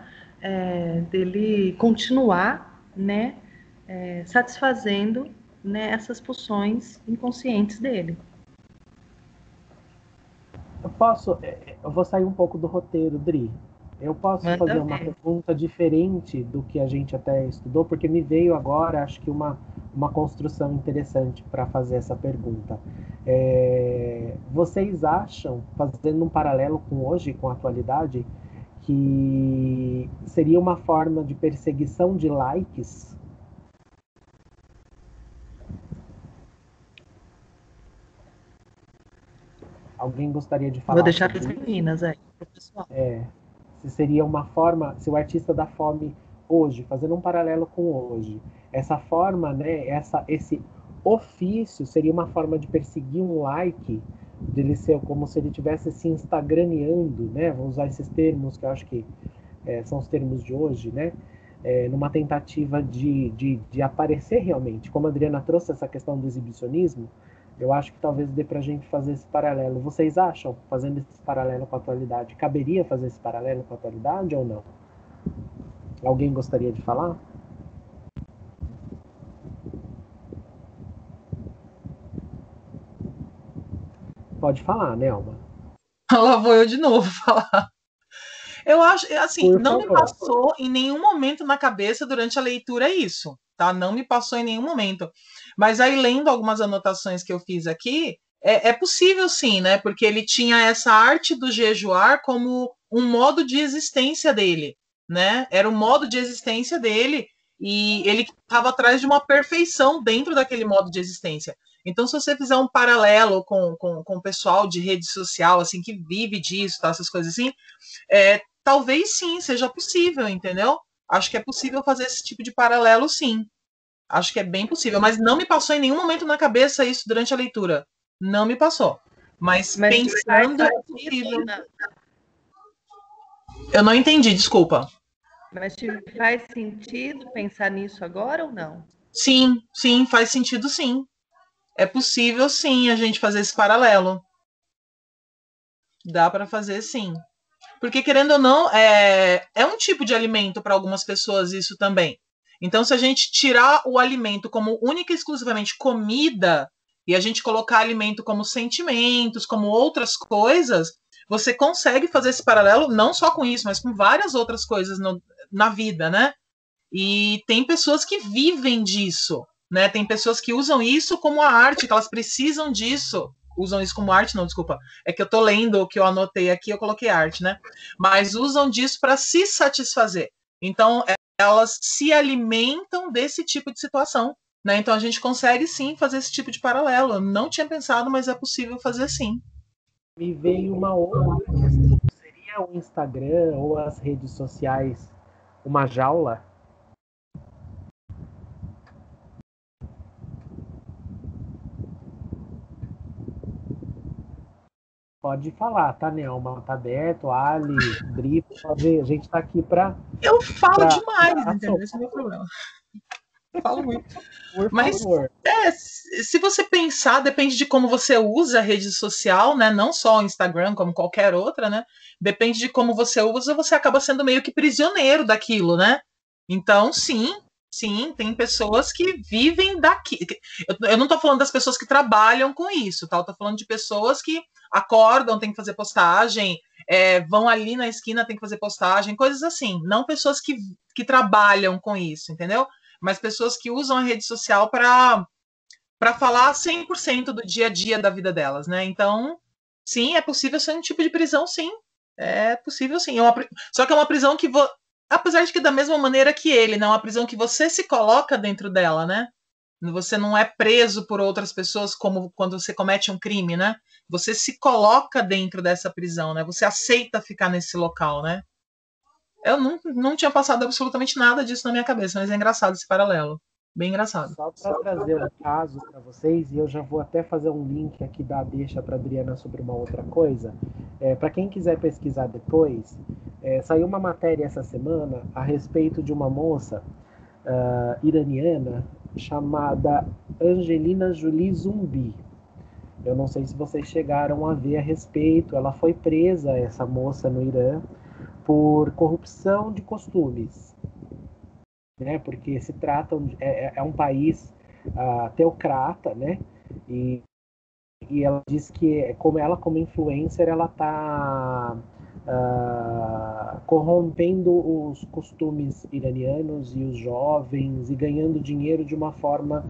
dele continuar, né, satisfazendo, né, essas pulsões inconscientes dele. Eu vou sair um pouco do roteiro, Dri. Eu posso fazer uma pergunta diferente do que a gente até estudou, porque me veio agora, acho que uma construção interessante para fazer essa pergunta. Vocês acham, fazendo um paralelo com hoje, com a atualidade, que seria uma forma de perseguição de likes? Alguém gostaria de falar? Vou deixar para as meninas aí, para o pessoal. Se seria uma forma, se o artista da fome hoje, fazendo um paralelo com hoje, essa forma, né, esse ofício seria uma forma de perseguir um like, dele ser como se ele estivesse se instagramiando, né, vou usar esses termos que eu acho que são os termos de hoje, né, numa tentativa de aparecer realmente. Como a Adriana trouxe essa questão do exibicionismo, eu acho que talvez dê para a gente fazer esse paralelo. Vocês acham, fazendo esse paralelo com a atualidade, caberia fazer esse paralelo com a atualidade ou não? Alguém gostaria de falar? Pode falar, Nelma. Lá vou eu de novo falar. Eu acho, assim, Por não favor. me passou em nenhum momento na cabeça durante a leitura isso, tá? Não me passou em nenhum momento. Mas aí, lendo algumas anotações que eu fiz aqui, é possível sim, né? Porque ele tinha essa arte do jejuar como um modo de existência dele, né? Era o modo de existência dele e ele estava atrás de uma perfeição dentro daquele modo de existência. Então, se você fizer um paralelo com o pessoal de rede social, assim, que vive disso, tá? Essas coisas assim, talvez sim, seja possível, entendeu? Acho que é possível fazer esse tipo de paralelo, sim. Acho que é bem possível, mas não me passou em nenhum momento na cabeça isso durante a leitura. Não me passou. Mas pensando é possível. Eu não entendi, desculpa. Mas te faz sentido pensar nisso agora ou não? Sim, sim, faz sentido sim. É possível sim a gente fazer esse paralelo. Dá para fazer sim. Porque, querendo ou não, é um tipo de alimento para algumas pessoas isso também. Então, se a gente tirar o alimento como única e exclusivamente comida, e a gente colocar alimento como sentimentos, como outras coisas, você consegue fazer esse paralelo não só com isso, mas com várias outras coisas na vida, né? E tem pessoas que vivem disso, né? Tem pessoas que usam isso como a arte, que elas precisam disso. Usam isso como arte, não, desculpa. É que eu tô lendo o que eu anotei aqui, eu coloquei arte, né? Mas usam disso para se satisfazer. Então, elas se alimentam desse tipo de situação, né? Então, a gente consegue sim fazer esse tipo de paralelo. Eu não tinha pensado, mas é possível fazer sim. Me veio uma outra questão. Seria o Instagram ou as redes sociais uma jaula? Pode falar, tá, Nelma? Tá aberto, Ali, Brito, pode, a gente tá aqui para Eu falo demais, entendeu? Esse é o meu problema. Falo muito. Por Mas favor. se você pensar, depende de como você usa a rede social, né? Não só o Instagram, como qualquer outra, né? Depende de como você usa, você acaba sendo meio que prisioneiro daquilo, né? Então, sim, tem pessoas que vivem daqui. Eu não tô falando das pessoas que trabalham com isso, tá? Eu tô falando de pessoas que acordam, tem que fazer postagem, vão ali na esquina, tem que fazer postagem, coisas assim. Não pessoas que trabalham com isso, entendeu? Mas pessoas que usam a rede social para falar 100% do dia a dia da vida delas, né? Então, sim, é possível ser um tipo de prisão, sim. É possível, sim. Só que é uma prisão que, apesar de que da mesma maneira que ele, não é uma prisão que você se coloca dentro dela, né? Você não é preso por outras pessoas como quando você comete um crime, né? Você se coloca dentro dessa prisão, né? Você aceita ficar nesse local, né? Eu não tinha passado absolutamente nada disso na minha cabeça, mas é engraçado esse paralelo. Bem engraçado. Só para trazer um caso para vocês, e eu já vou até fazer um link aqui da deixa para Adriana sobre uma outra coisa. Para quem quiser pesquisar depois, saiu uma matéria essa semana a respeito de uma moça iraniana chamada Angelina Jolie Zumbi. Eu não sei se vocês chegaram a ver a respeito. Ela foi presa, essa moça, no Irã, por corrupção de costumes, né? Porque se trata é um país teocrata, né? E ela diz que como influencer ela está corrompendo os costumes iranianos e os jovens e ganhando dinheiro de uma forma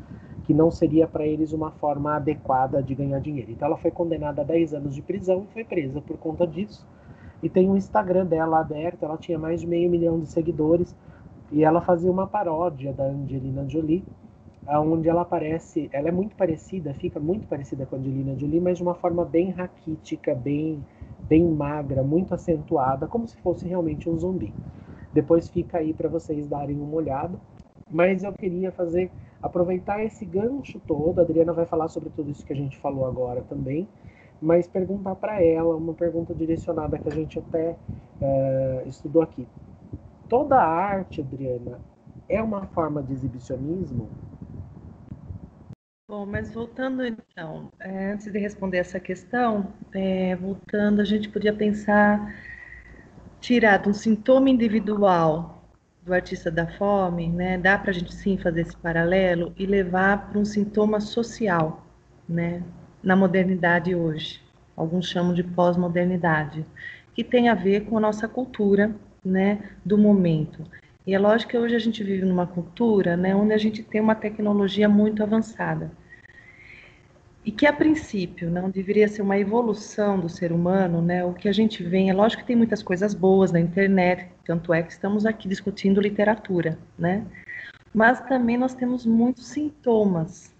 que não seria para eles uma forma adequada de ganhar dinheiro. Então ela foi condenada a 10 anos de prisão e foi presa por conta disso. E tem um Instagram dela aberto, ela tinha mais de 500 mil de seguidores, e ela fazia uma paródia da Angelina Jolie, onde ela aparece, ela é muito parecida, fica muito parecida com a Angelina Jolie, mas de uma forma bem raquítica, bem magra, muito acentuada, como se fosse realmente um zumbi. Depois fica aí para vocês darem uma olhada, mas eu queria aproveitar esse gancho todo, a Adriana vai falar sobre tudo isso que a gente falou agora também, mas perguntar para ela, uma pergunta direcionada que a gente até estudou aqui. Toda a arte, Adriana, é uma forma de exibicionismo? Bom, mas voltando então, antes de responder essa questão, voltando, a gente podia pensar, tirar de um sintoma individual do artista da fome, né? Dá para a gente sim fazer esse paralelo e levar para um sintoma social, né? Na modernidade hoje, alguns chamam de pós-modernidade, que tem a ver com a nossa cultura, né? Do momento. E é lógico que hoje a gente vive numa cultura, né, onde a gente tem uma tecnologia muito avançada. E que, a princípio, não deveria ser uma evolução do ser humano, né? O que a gente vê, é lógico que tem muitas coisas boas na internet, tanto é que estamos aqui discutindo literatura, né? Mas também nós temos muitos sintomas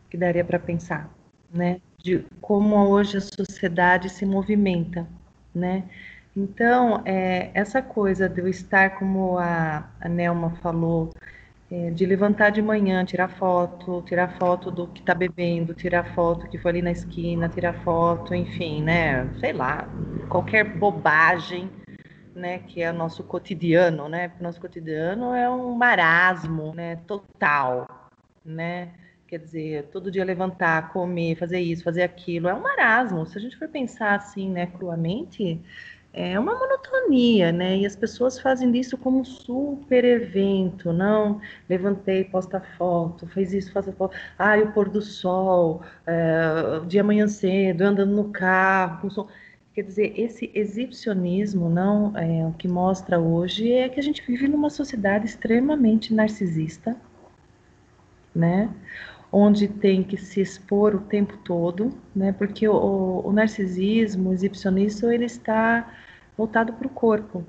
que daria para pensar, né? De como hoje a sociedade se movimenta, né? Então, essa coisa de eu estar, como a Nelma falou, de levantar de manhã, tirar foto do que está bebendo, tirar foto que foi ali na esquina, tirar foto, enfim, né? Sei lá, qualquer bobagem, né? Que é o nosso cotidiano, né? Nosso cotidiano é um marasmo, né? Total, né? Quer dizer, todo dia levantar, comer, fazer isso, fazer aquilo, é um marasmo. Se a gente for pensar assim, né, cruamente, é uma monotonia, né? E as pessoas fazem disso como um super evento, não? Levantei, posta foto, fez isso, faz a foto. Ai, o pôr do sol, o dia amanhã cedo, andando no carro, com som. Quer dizer, esse exibicionismo, não, o que mostra hoje é que a gente vive numa sociedade extremamente narcisista, né? Onde tem que se expor o tempo todo, né? Porque o narcisismo, o exibicionismo, ele está voltado para o corpo,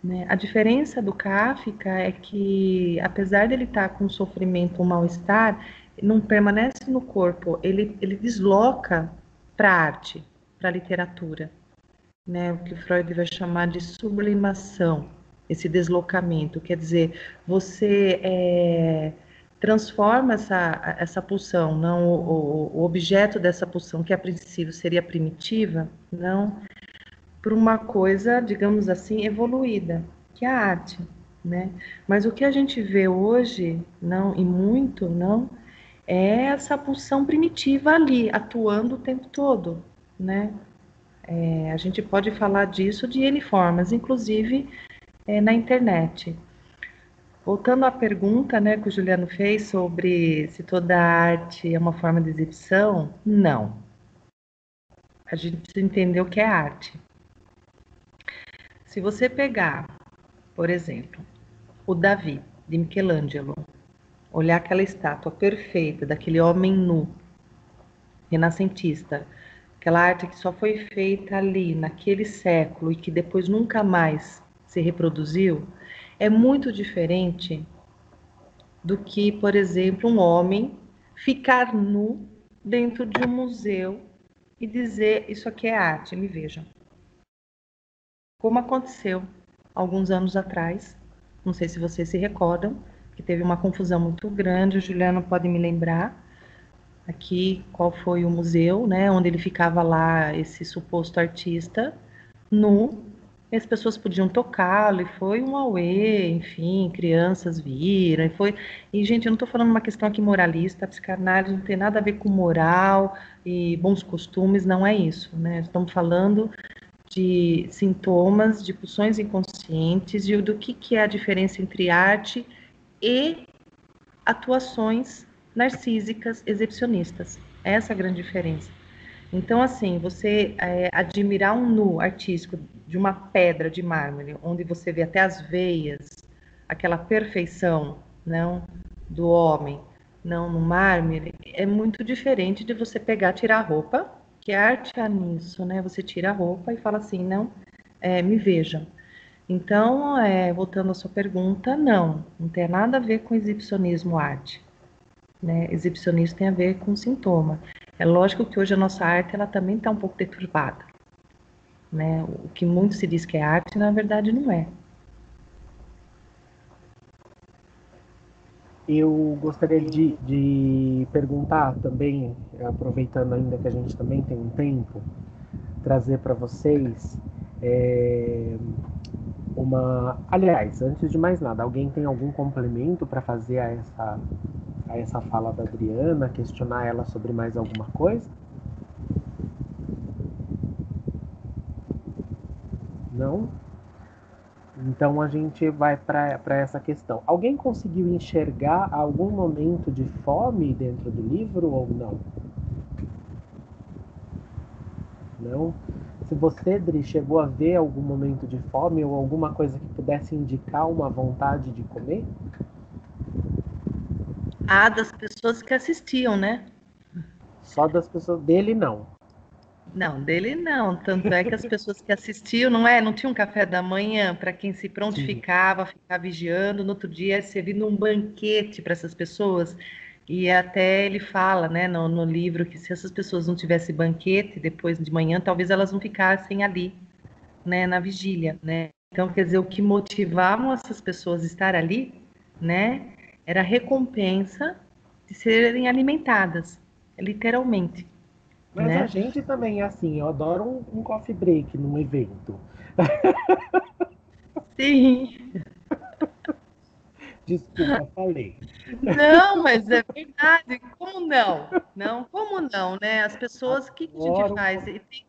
né? A diferença do Kafka é que, apesar dele estar com sofrimento ou mal-estar, não permanece no corpo, ele desloca para a arte, para a literatura, né? O que Freud vai chamar de sublimação, esse deslocamento, quer dizer, você transforma essa pulsão, não o objeto dessa pulsão, que a princípio seria primitiva, não, para uma coisa, digamos assim, evoluída, que é a arte, né? Mas o que a gente vê hoje, não, e muito, não, é essa pulsão primitiva ali, atuando o tempo todo, né? A gente pode falar disso de N formas, inclusive na internet. Voltando à pergunta, né, que o Juliano fez sobre se toda arte é uma forma de exibição, não. A gente precisa entender o que é arte. Se você pegar, por exemplo, o Davi, de Michelangelo, olhar aquela estátua perfeita daquele homem nu, renascentista, aquela arte que só foi feita ali, naquele século, e que depois nunca mais se reproduziu, é muito diferente do que, por exemplo, um homem ficar nu dentro de um museu e dizer isso aqui é arte, me vejam. Como aconteceu alguns anos atrás, não sei se vocês se recordam, que teve uma confusão muito grande, o Juliano pode me lembrar aqui qual foi o museu, né, onde ele ficava lá, esse suposto artista, nu, e as pessoas podiam tocá-lo, e foi um auê, enfim, crianças viram, e gente, eu não estou falando uma questão aqui moralista, a psicanálise não tem nada a ver com moral e bons costumes, não é isso, né, estamos falando de sintomas, de pulsões inconscientes, e do que é a diferença entre arte e atuações narcísicas exibicionistas. Essa é a grande diferença. Então, assim, você admirar um nu artístico de uma pedra de mármore, onde você vê até as veias, aquela perfeição, não, do homem, não no mármore, é muito diferente de você pegar, tirar a roupa, que a arte é nisso, né? Você tira a roupa e fala assim, não, me vejam. Então, voltando à sua pergunta, não tem nada a ver com exibicionismo arte, né? Exibicionismo tem a ver com sintoma. É lógico que hoje a nossa arte ela também está um pouco deturpada, né? O que muito se diz que é arte, na verdade, não é. Eu gostaria de perguntar também, aproveitando ainda que a gente também tem um tempo, trazer para vocês Aliás, antes de mais nada, alguém tem algum complemento para fazer a essa fala da Adriana, questionar ela sobre mais alguma coisa? Não? Então a gente vai para essa questão. Alguém conseguiu enxergar algum momento de fome dentro do livro ou não? Não? Se você, Dri, chegou a ver algum momento de fome ou alguma coisa que pudesse indicar uma vontade de comer? Das pessoas que assistiam, né? Só das pessoas dele, não. Não, dele não. Tanto é que as pessoas que assistiam, não tinha um café da manhã para quem se prontificava, ficar vigiando, no outro dia servindo um banquete para essas pessoas. E até ele fala, né, no livro, que se essas pessoas não tivessem banquete depois de manhã, talvez elas não ficassem ali, né, na vigília, né? Então, quer dizer, o que motivavam essas pessoas a estar ali, né, Era a recompensa de serem alimentadas, literalmente. Mas Né? a gente também é assim, eu adoro um coffee break num evento. Sim. Desculpa, falei. Não, mas é verdade. Como não? Não, como não, né? As pessoas, o que a gente Adoro um faz? coffee.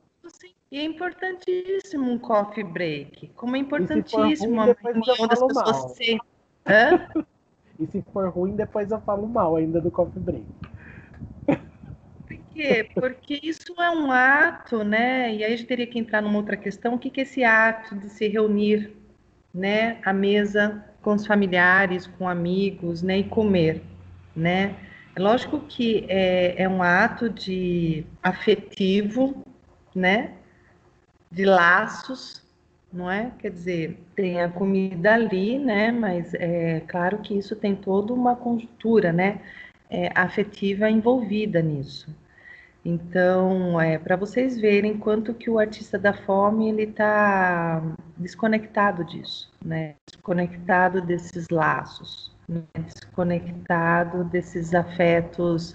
E é importantíssimo um coffee break. Como é E se for importantíssimo ruim, uma depois eu reunião das falo pessoas mal. se... Hã? E se for ruim, depois eu falo mal ainda do coffee break. Por quê? Porque isso é um ato, né? E aí a gente teria que entrar numa outra questão. O que é esse ato de se reunir, né, à mesa com os familiares, com amigos, né, e comer, né? É lógico que é um ato de afetivo, né, de laços, não é? Quer dizer, tem a comida ali, né, mas é claro que isso tem toda uma conjuntura, né, afetiva envolvida nisso. Então, para vocês verem quanto que o artista da fome ele está desconectado disso, né? Desconectado desses laços, né? Desconectado desses afetos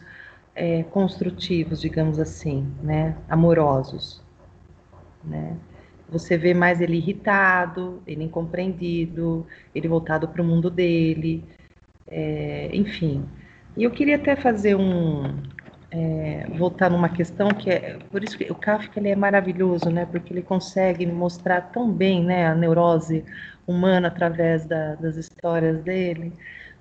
construtivos, digamos assim, né? Amorosos, né? Você vê mais ele irritado, ele incompreendido, ele voltado para o mundo dele, enfim. E eu queria até fazer voltar numa questão que é por isso que o Kafka ele é maravilhoso, né? Porque ele consegue mostrar tão bem, né, a neurose humana através das histórias dele.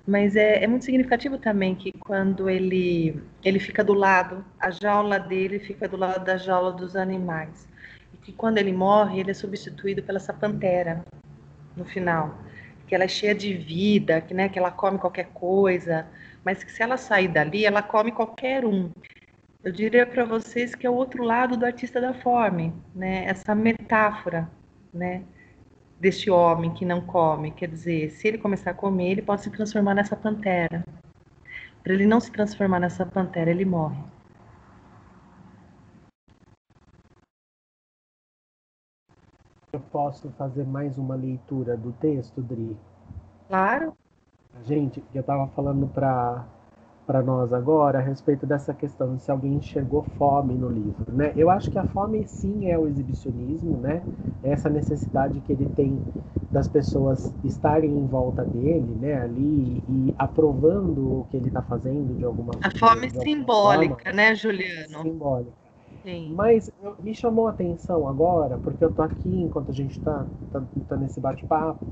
Mas é muito significativo também que quando ele fica do lado, a jaula dele fica do lado da jaula dos animais. E que quando ele morre, ele é substituído pela essa pantera no final, que ela é cheia de vida, que, né, que ela come qualquer coisa, mas que se ela sair dali, ela come qualquer um. Eu diria para vocês que é o outro lado do artista da fome, né? Essa metáfora, né? Deste homem que não come, quer dizer, se ele começar a comer, ele pode se transformar nessa pantera. Para ele não se transformar nessa pantera, ele morre. Eu posso fazer mais uma leitura do texto, Dri? Claro. Gente, eu estava falando para nós agora a respeito dessa questão de se alguém enxergou fome no livro, né? Eu acho que a fome sim é o exibicionismo, né? Essa necessidade que ele tem das pessoas estarem em volta dele, né? Ali e aprovando o que ele está fazendo de alguma, A fome de alguma forma simbólica, né, Juliano? simbólica. Sim. Mas me chamou a atenção agora, porque eu tô aqui, enquanto a gente tá nesse bate-papo,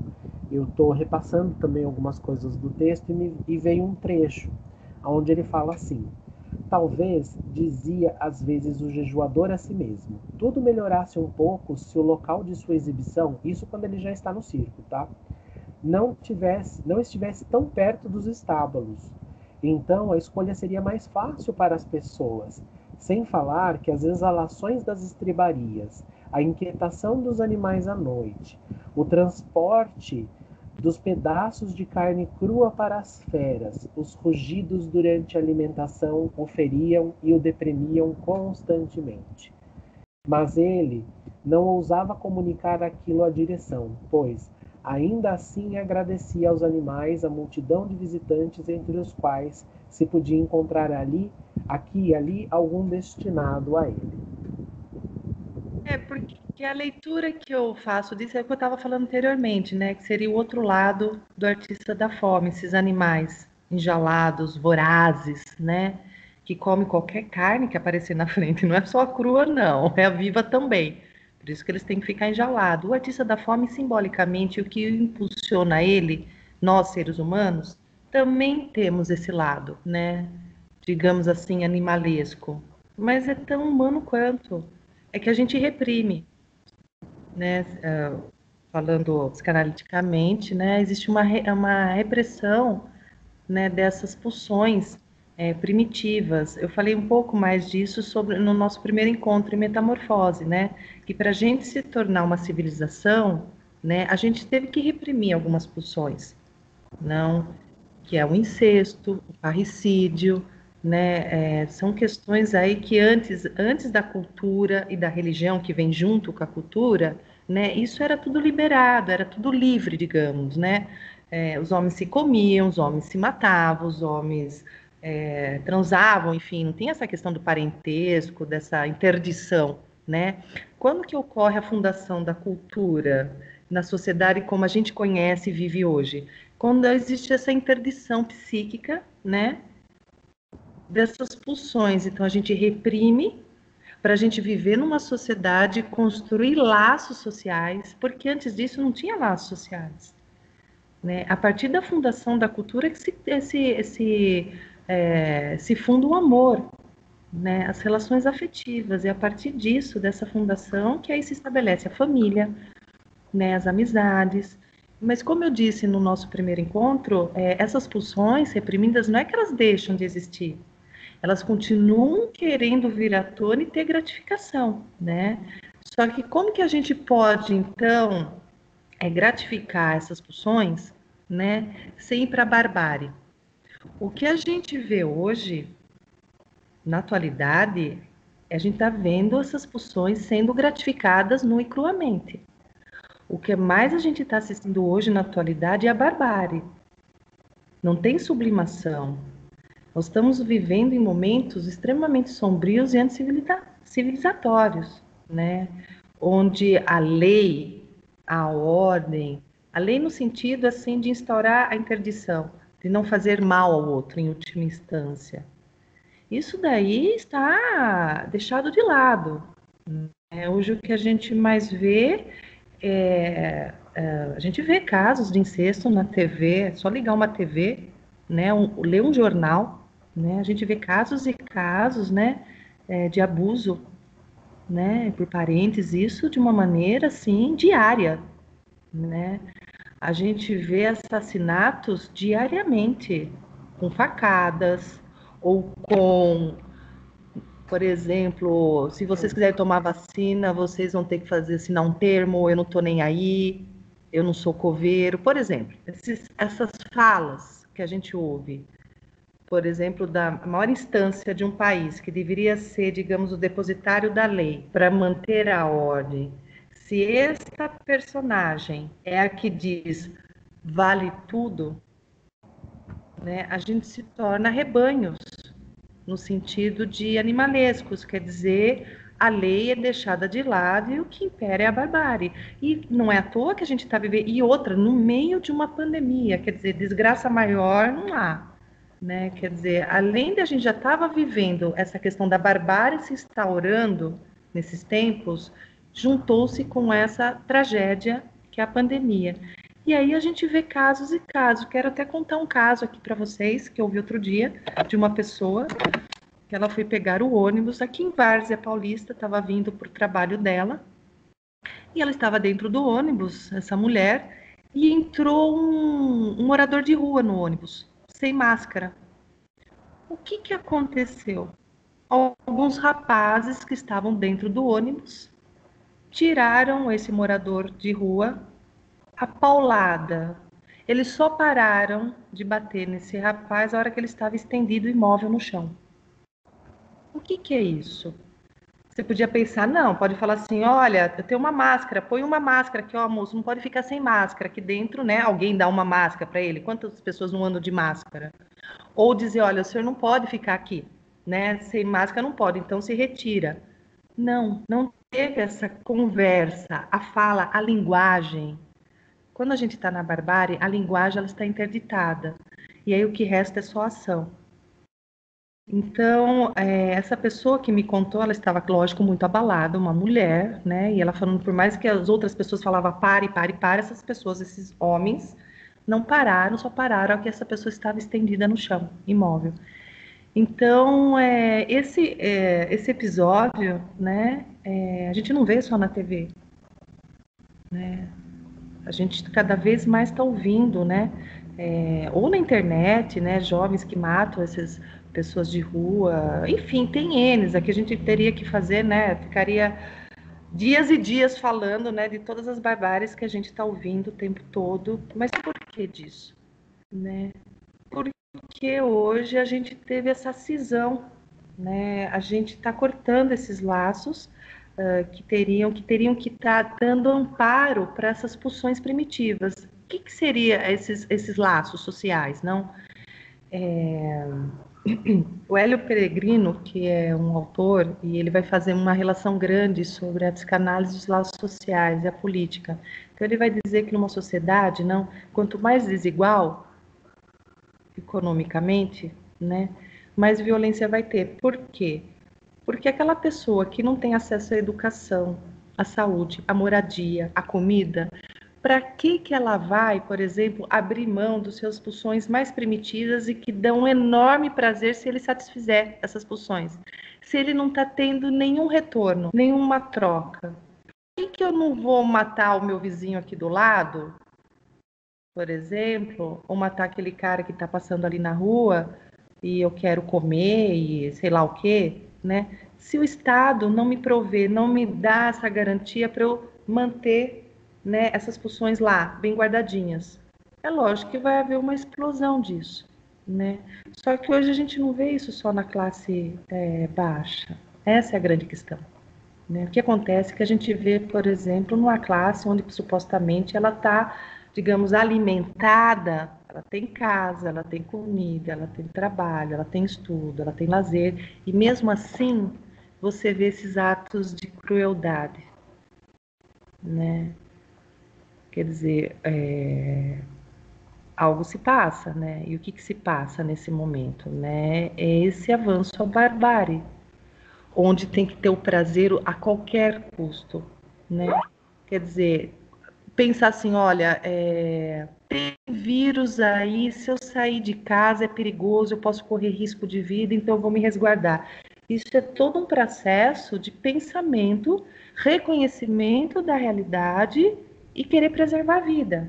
eu tô repassando também algumas coisas do texto e veio um trecho onde ele fala assim: talvez, dizia às vezes o jejuador a si mesmo, tudo melhorasse um pouco se o local de sua exibição, isso quando ele já está no circo, tá? Não estivesse tão perto dos estábulos. Então a escolha seria mais fácil para as pessoas, sem falar que as exalações das estribarias, a inquietação dos animais à noite, o transporte dos pedaços de carne crua para as feras, os rugidos durante a alimentação o feriam e o deprimiam constantemente. Mas ele não ousava comunicar aquilo à direção, pois, ainda assim, agradecia aos animais a multidão de visitantes entre os quais se podia encontrar aqui e ali, algum destinado a ele. Porque a leitura que eu faço disso é o que eu estava falando anteriormente, né? Que seria o outro lado do artista da fome, esses animais enjaulados, vorazes, né? Que come qualquer carne que aparecer na frente. Não é só a crua, não, é a viva também. Por isso que eles têm que ficar enjaulados. O artista da fome, simbolicamente, o que impulsiona ele, nós seres humanos, também temos esse lado, né? Digamos assim, animalesco. Mas é tão humano quanto. É que a gente reprime, né? Falando psicanaliticamente, né? Existe uma repressão, né, dessas pulsões primitivas. Eu falei um pouco mais disso no nosso primeiro encontro em Metamorfose, né? Que para a gente se tornar uma civilização, né, a gente teve que reprimir algumas pulsões, não? Que é o incesto, o parricídio, né? São questões aí que antes da cultura e da religião que vem junto com a cultura, né? Isso era tudo liberado, era tudo livre, digamos, né? Os homens se comiam, os homens se matavam, os homens transavam, enfim, não tem essa questão do parentesco, dessa interdição, né? Quando que ocorre a fundação da cultura na sociedade como a gente conhece e vive hoje? Quando existe essa interdição psíquica, né? Dessas pulsões. Então, a gente reprime para a gente viver numa sociedade, construir laços sociais, porque antes disso não tinha laços sociais. Né? A partir da fundação da cultura que se funda o amor, né? As relações afetivas, e a partir disso, dessa fundação, que aí se estabelece a família, né? As amizades. Mas como eu disse no nosso primeiro encontro, essas pulsões reprimidas não é que elas deixam de existir, elas continuam querendo vir à tona e ter gratificação, né? Só que como que a gente pode, então, gratificar essas pulsões, né, sem ir para a barbárie? O que a gente vê hoje, na atualidade, a gente está vendo essas pulsões sendo gratificadas nua e cruamente. O que mais a gente está assistindo hoje, na atualidade, é a barbárie. Não tem sublimação. Nós estamos vivendo em momentos extremamente sombrios e anticivilizatórios, né? Onde a lei, a ordem, a lei no sentido assim de instaurar a interdição, de não fazer mal ao outro em última instância. Isso daí está deixado de lado. Hoje o que a gente mais vê a gente vê casos de incesto na TV, é só ligar uma TV, né, ler um jornal, né, a gente vê casos e casos, né, de abuso, né, por parentes, isso de uma maneira assim diária, né? A gente vê assassinatos diariamente, com facadas, ou com, por exemplo, se vocês quiserem tomar vacina, vocês vão ter que assinar um termo, eu não estou nem aí, eu não sou coveiro. Por exemplo, essas falas que a gente ouve, por exemplo, da maior instância de um país, que deveria ser, digamos, o depositário da lei, para manter a ordem. Se esta personagem é a que diz vale tudo, né, a gente se torna rebanhos, no sentido de animalescos, quer dizer, a lei é deixada de lado e o que impera é a barbárie. E não é à toa que a gente está vivendo, e outra, no meio de uma pandemia, quer dizer, desgraça maior não há. Né? Quer dizer, além de a gente já estava vivendo essa questão da barbárie se instaurando nesses tempos, juntou-se com essa tragédia que é a pandemia. E aí a gente vê casos e casos. Quero até contar um caso aqui para vocês, que eu ouvi outro dia, de uma pessoa que ela foi pegar o ônibus aqui em Várzea Paulista, estava vindo para o trabalho dela, e ela estava dentro do ônibus, essa mulher, e entrou um morador de rua no ônibus, sem máscara. O que aconteceu? Alguns rapazes que estavam dentro do ônibus tiraram esse morador de rua a paulada. Eles só pararam de bater nesse rapaz a hora que ele estava estendido imóvel no chão. O que é isso? Você podia pensar, não, pode falar assim, olha, eu tenho uma máscara, põe uma máscara aqui, ó, moço, não pode ficar sem máscara aqui dentro, né? Alguém dá uma máscara para ele. Quantas pessoas não andam de máscara? Ou dizer, olha, o senhor não pode ficar aqui, né? Sem máscara não pode, então se retira. Não teve essa conversa, a fala, a linguagem. Quando a gente está na barbárie, a linguagem ela está interditada. E aí o que resta é só ação. Então, essa pessoa que me contou, ela estava, lógico, muito abalada, uma mulher, né? E ela falando, por mais que as outras pessoas falavam pare, essas pessoas, esses homens, não pararam, só pararam que essa pessoa estava estendida no chão, imóvel. Então, esse episódio, né? A gente não vê só na TV, né? A gente cada vez mais está ouvindo, né? Ou na internet, né? Jovens que matam essas pessoas de rua, enfim, tem N's. Aqui a gente teria que fazer, né? Ficaria dias e dias falando, né? De todas as barbáries que a gente está ouvindo o tempo todo. Mas por que disso, né? Porque hoje a gente teve essa cisão, né? A gente está cortando esses laços que teriam que estar dando amparo para essas pulsões primitivas, que seria esses laços sociais, não? O Hélio Peregrino, que é um autor, e ele vai fazer uma relação grande sobre a psicanálise dos laços sociais e a política. Então ele vai dizer que numa sociedade, não, quanto mais desigual economicamente, né, mais violência vai ter. Por quê? Porque aquela pessoa que não tem acesso à educação, à saúde, à moradia, à comida, para que ela vai, por exemplo, abrir mão dos seus pulsões mais primitivas e que dão um enorme prazer se ele satisfizer essas pulsões? Se ele não está tendo nenhum retorno, nenhuma troca. Por que eu não vou matar o meu vizinho aqui do lado, por exemplo, ou matar aquele cara que está passando ali na rua e eu quero comer e sei lá o quê, né? Se o Estado não me prover, não me dá essa garantia para eu manter, né, essas pulsões lá, bem guardadinhas, é lógico que vai haver uma explosão disso, né? Só que hoje a gente não vê isso só na classe baixa. Essa é a grande questão, né? O que acontece é que a gente vê, por exemplo, numa classe onde supostamente ela está, digamos, alimentada, ela tem casa, ela tem comida, ela tem trabalho, ela tem estudo, ela tem lazer, e mesmo assim você vê esses atos de crueldade, né? Quer dizer, algo se passa, né? E o que se passa nesse momento, né? É esse avanço à barbárie, onde tem que ter o prazer a qualquer custo, né? Quer dizer, pensar assim, olha, tem vírus aí, se eu sair de casa é perigoso, eu posso correr risco de vida, então eu vou me resguardar. Isso é todo um processo de pensamento, reconhecimento da realidade e querer preservar a vida.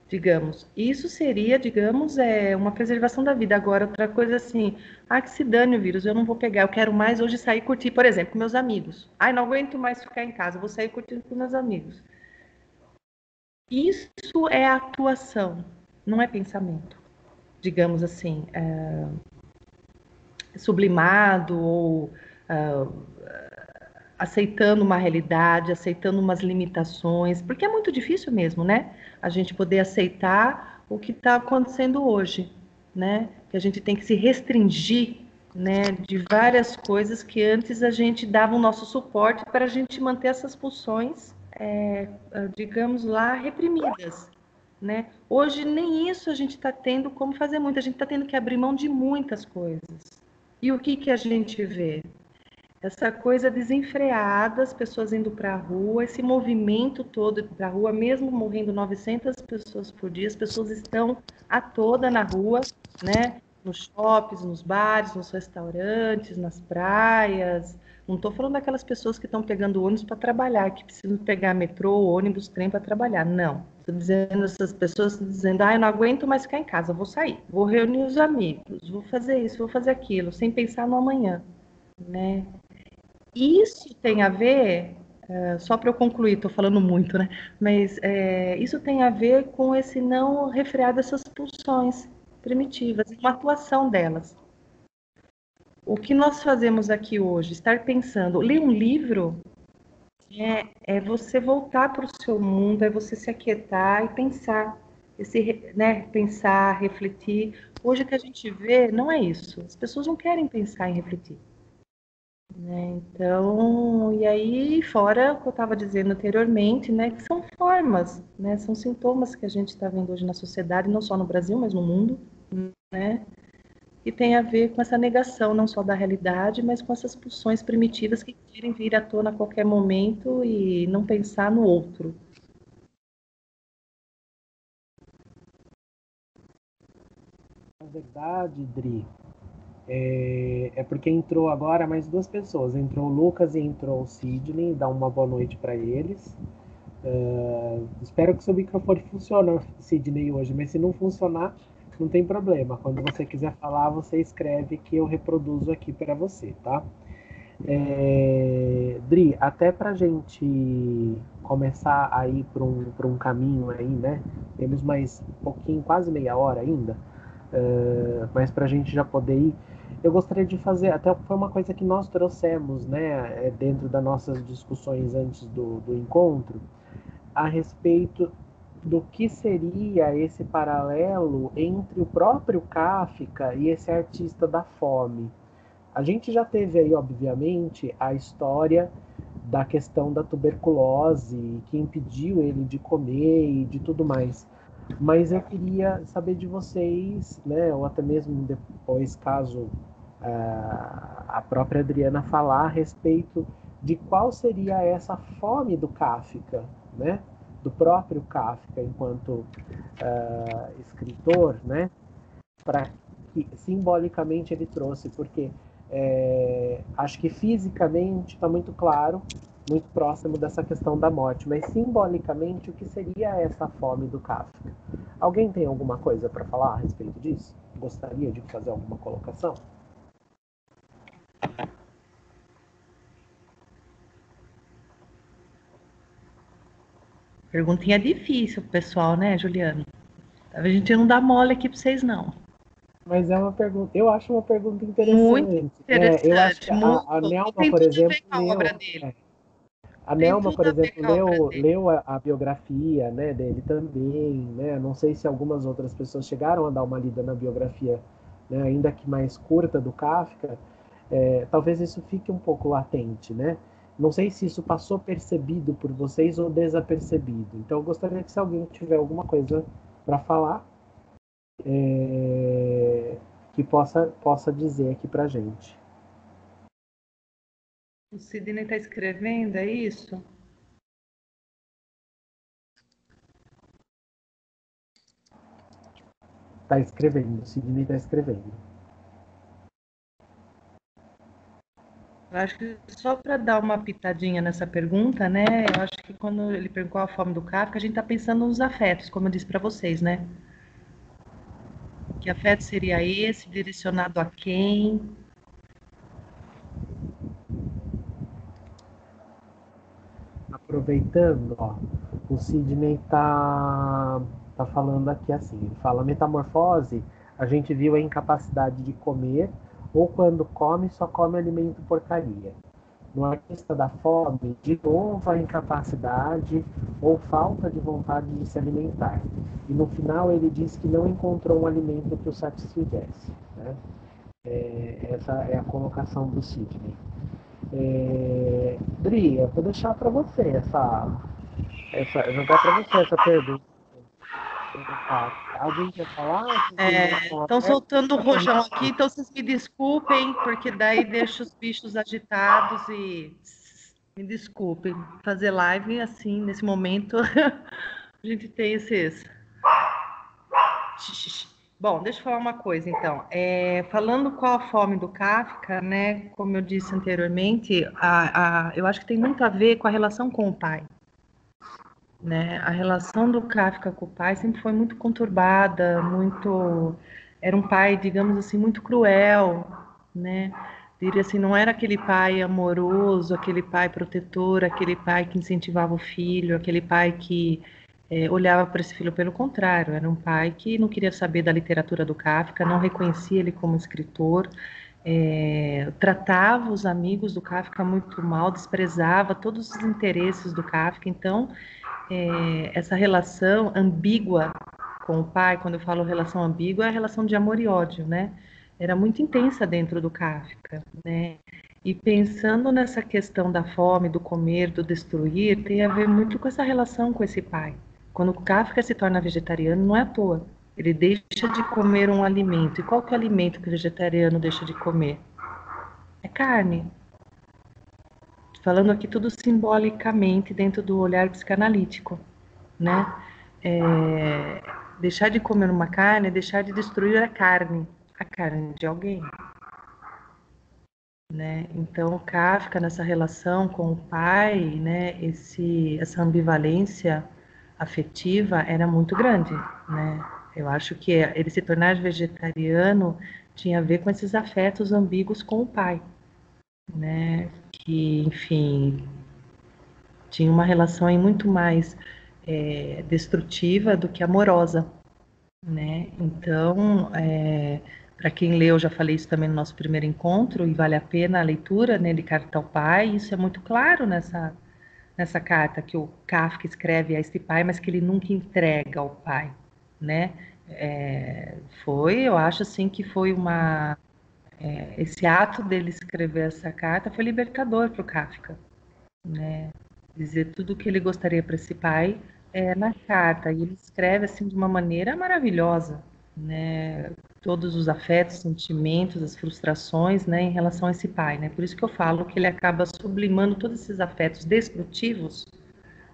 Digamos, isso seria, digamos, uma preservação da vida. Agora, outra coisa assim, que se dane o vírus, eu não vou pegar, eu quero mais hoje sair curtir, por exemplo, com meus amigos. Não aguento mais ficar em casa, vou sair curtindo com meus amigos. Isso é atuação, não é pensamento. Digamos assim, sublimado ou aceitando uma realidade, aceitando umas limitações, porque é muito difícil mesmo, né? A gente poder aceitar o que está acontecendo hoje, né? Que a gente tem que se restringir, né, de várias coisas que antes a gente dava o nosso suporte para a gente manter essas pulsões, digamos lá, reprimidas, né? Hoje nem isso a gente está tendo como fazer muito, a gente está tendo que abrir mão de muitas coisas. E o que a gente vê? Essa coisa desenfreada, as pessoas indo para a rua, esse movimento todo para a rua, mesmo morrendo 900 pessoas por dia, as pessoas estão a toda na rua, né? Nos shoppings, nos bares, nos restaurantes, nas praias. Não estou falando daquelas pessoas que estão pegando ônibus para trabalhar, que precisam pegar metrô, ônibus, trem para trabalhar. Não. Estou dizendo, essas pessoas dizendo, eu não aguento mais ficar em casa, vou sair, vou reunir os amigos, vou fazer isso, vou fazer aquilo, sem pensar no amanhã, né? Isso tem a ver, só para eu concluir, estou falando muito, né? Mas isso tem a ver com esse não refrear dessas pulsões primitivas, uma atuação delas. O que nós fazemos aqui hoje, estar pensando, ler um livro, é você voltar para o seu mundo, é você se aquietar e pensar, pensar, refletir. Hoje o que a gente vê não é isso, as pessoas não querem pensar em refletir. Né? Então, e aí, fora o que eu estava dizendo anteriormente, né, que são formas, né, são sintomas que a gente está vendo hoje na sociedade, não só no Brasil, mas no mundo, né, e tem a ver com essa negação, não só da realidade, mas com essas pulsões primitivas que querem vir à tona a qualquer momento e não pensar no outro. Na verdade, Dri, é porque entrou agora mais duas pessoas. Entrou o Lucas e entrou o Sidney. Dá uma boa noite para eles. Espero que seu microfone funcione, Sidney, hoje. Mas se não funcionar, não tem problema. Quando você quiser falar, você escreve que eu reproduzo aqui para você, tá? Dri, até para a gente começar a ir para um caminho aí, né? Temos mais um pouquinho, quase meia hora ainda. Mas para a gente já poder ir, eu gostaria de fazer, até foi uma coisa que nós trouxemos, né, dentro das nossas discussões antes do encontro, a respeito do que seria esse paralelo entre o próprio Kafka e esse artista da fome. A gente já teve aí, obviamente, a história da questão da tuberculose, que impediu ele de comer e de tudo mais. Mas eu queria saber de vocês, né, ou até mesmo depois, caso a própria Adriana falar a respeito de qual seria essa fome do Kafka, né, do próprio Kafka enquanto escritor, né, para que simbolicamente ele trouxe, porque acho que fisicamente está muito claro, muito próximo dessa questão da morte, mas simbolicamente o que seria essa fome do Kafka? Alguém tem alguma coisa para falar a respeito disso? Gostaria de fazer alguma colocação? Perguntinha difícil, pessoal, né, Juliano? A gente não dá mole aqui para vocês, não. Mas é uma pergunta, eu acho uma pergunta interessante. Muito interessante. Eu acho que muito. a Nelma, Tem por tudo exemplo, a ver com a obra dele. A Tem Nelma, tudo por a ver exemplo, com a obra dele. leu a biografia, né, dele também, né? Não sei se algumas outras pessoas chegaram a dar uma lida na biografia, né, ainda que mais curta, do Kafka. Talvez isso fique um pouco latente, né? Não sei se isso passou percebido por vocês ou desapercebido. Então, eu gostaria que, se alguém tiver alguma coisa para falar, que possa dizer aqui para gente. O Sidney está escrevendo, é isso? Está escrevendo, o Sidney está escrevendo. Eu acho que só para dar uma pitadinha nessa pergunta, né? Eu acho que quando ele perguntou a fome do Kafka, a gente está pensando nos afetos, como eu disse para vocês, né? Que afeto seria esse, direcionado a quem? Aproveitando, ó, o Sidney tá falando aqui assim, ele fala: metamorfose, a gente viu a incapacidade de comer, ou quando come, só come alimento porcaria. No artista da fome, de novo a incapacidade ou falta de vontade de se alimentar. E no final ele diz que não encontrou um alimento que o satisfizesse, né? Essa é a colocação do Sidney. Dri, eu vou deixar para você jogar para você essa pergunta. Alguém quer falar? Estão soltando o rojão aqui, então vocês me desculpem, porque daí deixa os bichos agitados e me desculpem. Fazer live assim, nesse momento, a gente tem esses... Bom, deixa eu falar uma coisa, então. Falando qual a fome do Kafka, né? Como eu disse anteriormente, eu acho que tem muito a ver com a relação com o pai. Né? A relação do Kafka com o pai sempre foi muito conturbada, era um pai, digamos assim, muito cruel, né? Diria assim, não era aquele pai amoroso, aquele pai protetor, aquele pai que incentivava o filho, aquele pai que olhava para esse filho. Pelo contrário, era um pai que não queria saber da literatura do Kafka, não reconhecia ele como escritor, tratava os amigos do Kafka muito mal, desprezava todos os interesses do Kafka. Então, essa relação ambígua com o pai, quando eu falo relação ambígua, é a relação de amor e ódio, né? Era muito intensa dentro do Kafka, né? E pensando nessa questão da fome, do comer, do destruir, tem a ver muito com essa relação com esse pai. Quando o Kafka se torna vegetariano, não é à toa. Ele deixa de comer um alimento. E qual que é o alimento que o vegetariano deixa de comer? É carne. Falando aqui tudo simbolicamente dentro do olhar psicanalítico, né? Deixar de comer uma carne é deixar de destruir a carne de alguém, né? Então, o Kafka, nessa relação com o pai, né, essa ambivalência afetiva era muito grande, né? Eu acho que ele se tornar vegetariano tinha a ver com esses afetos ambíguos com o pai, né? Que, enfim, tinha uma relação aí muito mais destrutiva do que amorosa, né? Então, para quem leu, já falei isso também no nosso primeiro encontro, e vale a pena a leitura, né, de Carta ao Pai, isso é muito claro nessa carta que o Kafka escreve a esse pai, mas que ele nunca entrega ao pai, né? Eu acho assim que foi esse ato dele escrever essa carta foi libertador para o Kafka, né? Dizer tudo o que ele gostaria para esse pai na carta, e ele escreve assim de uma maneira maravilhosa, né? Todos os afetos, sentimentos, as frustrações, né, em relação a esse pai, né? Por isso que eu falo que ele acaba sublimando todos esses afetos destrutivos,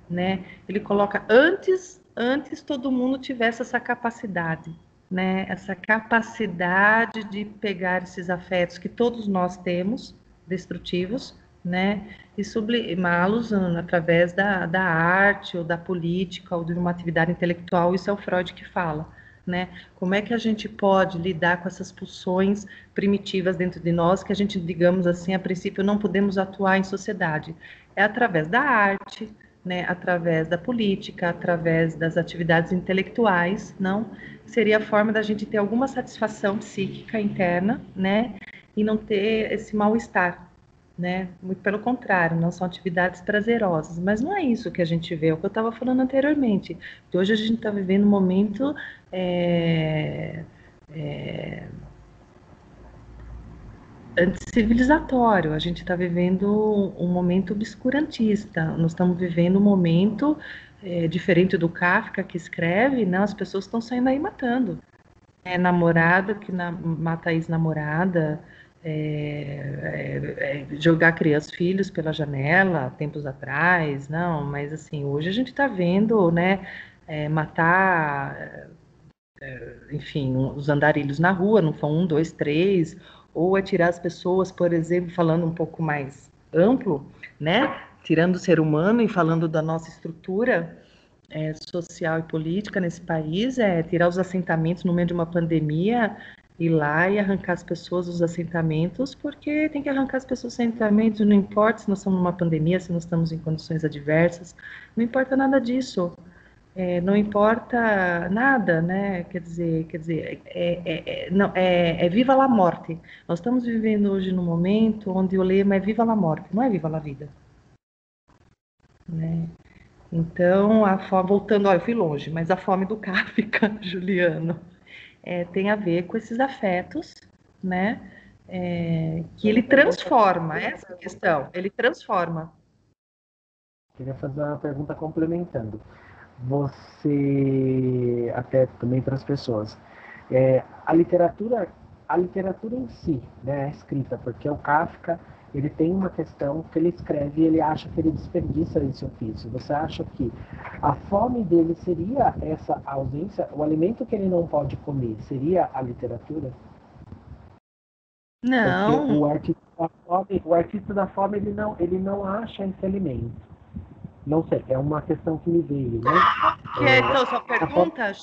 né? Ele coloca antes todo mundo tivesse essa capacidade, né? Essa capacidade de pegar esses afetos que todos nós temos, destrutivos, né? E sublimá-los através da arte ou da política ou de uma atividade intelectual. Isso é o Freud que fala, né? Como é que a gente pode lidar com essas pulsões primitivas dentro de nós que a gente, digamos assim, a princípio não podemos atuar em sociedade? É através da arte, né, através da política, através das atividades intelectuais, não? Seria a forma da gente ter alguma satisfação psíquica interna, né, e não ter esse mal-estar, né? Muito pelo contrário, não são atividades prazerosas, mas não é isso que a gente vê, é o que eu estava falando anteriormente, que hoje a gente está vivendo um momento anticivilizatório, a gente está vivendo um momento obscurantista, nós estamos vivendo um momento diferente do Kafka que escreve, né, as pessoas estão saindo aí matando. Namorada que mata a ex-namorada, jogar crianças, filhos pela janela, tempos atrás, não, mas assim, hoje a gente está vendo, né, matar, enfim, os andarilhos na rua, não são 1, 2, 3, ou atirar as pessoas, por exemplo, falando um pouco mais amplo, né, tirando o ser humano e falando da nossa estrutura social e política nesse país, tirar os assentamentos no meio de uma pandemia, ir lá e arrancar as pessoas dos assentamentos, porque tem que arrancar as pessoas dos assentamentos, não importa se nós estamos numa pandemia, se nós estamos em condições adversas, não importa nada disso. Não importa nada, né? Quer dizer, não, viva la morte. Nós estamos vivendo hoje num momento onde o lema é viva la morte, não é viva la vida, né? Então, voltando, eu fui longe, mas a fome do Kafka, Juliano, tem a ver com esses afetos, né? Que ele transforma, essa questão, ele transforma. Queria fazer uma pergunta complementando. Você, até também para as pessoas, a literatura em si, né, a escrita, porque o Kafka, ele tem uma questão que ele escreve e ele acha que ele desperdiça esse ofício. Você acha que a fome dele seria essa ausência, o alimento que ele não pode comer, seria a literatura? Não. Porque o artista da fome, ele não acha esse alimento. Não sei, é uma questão que me veio, né? Então, sua pergunta?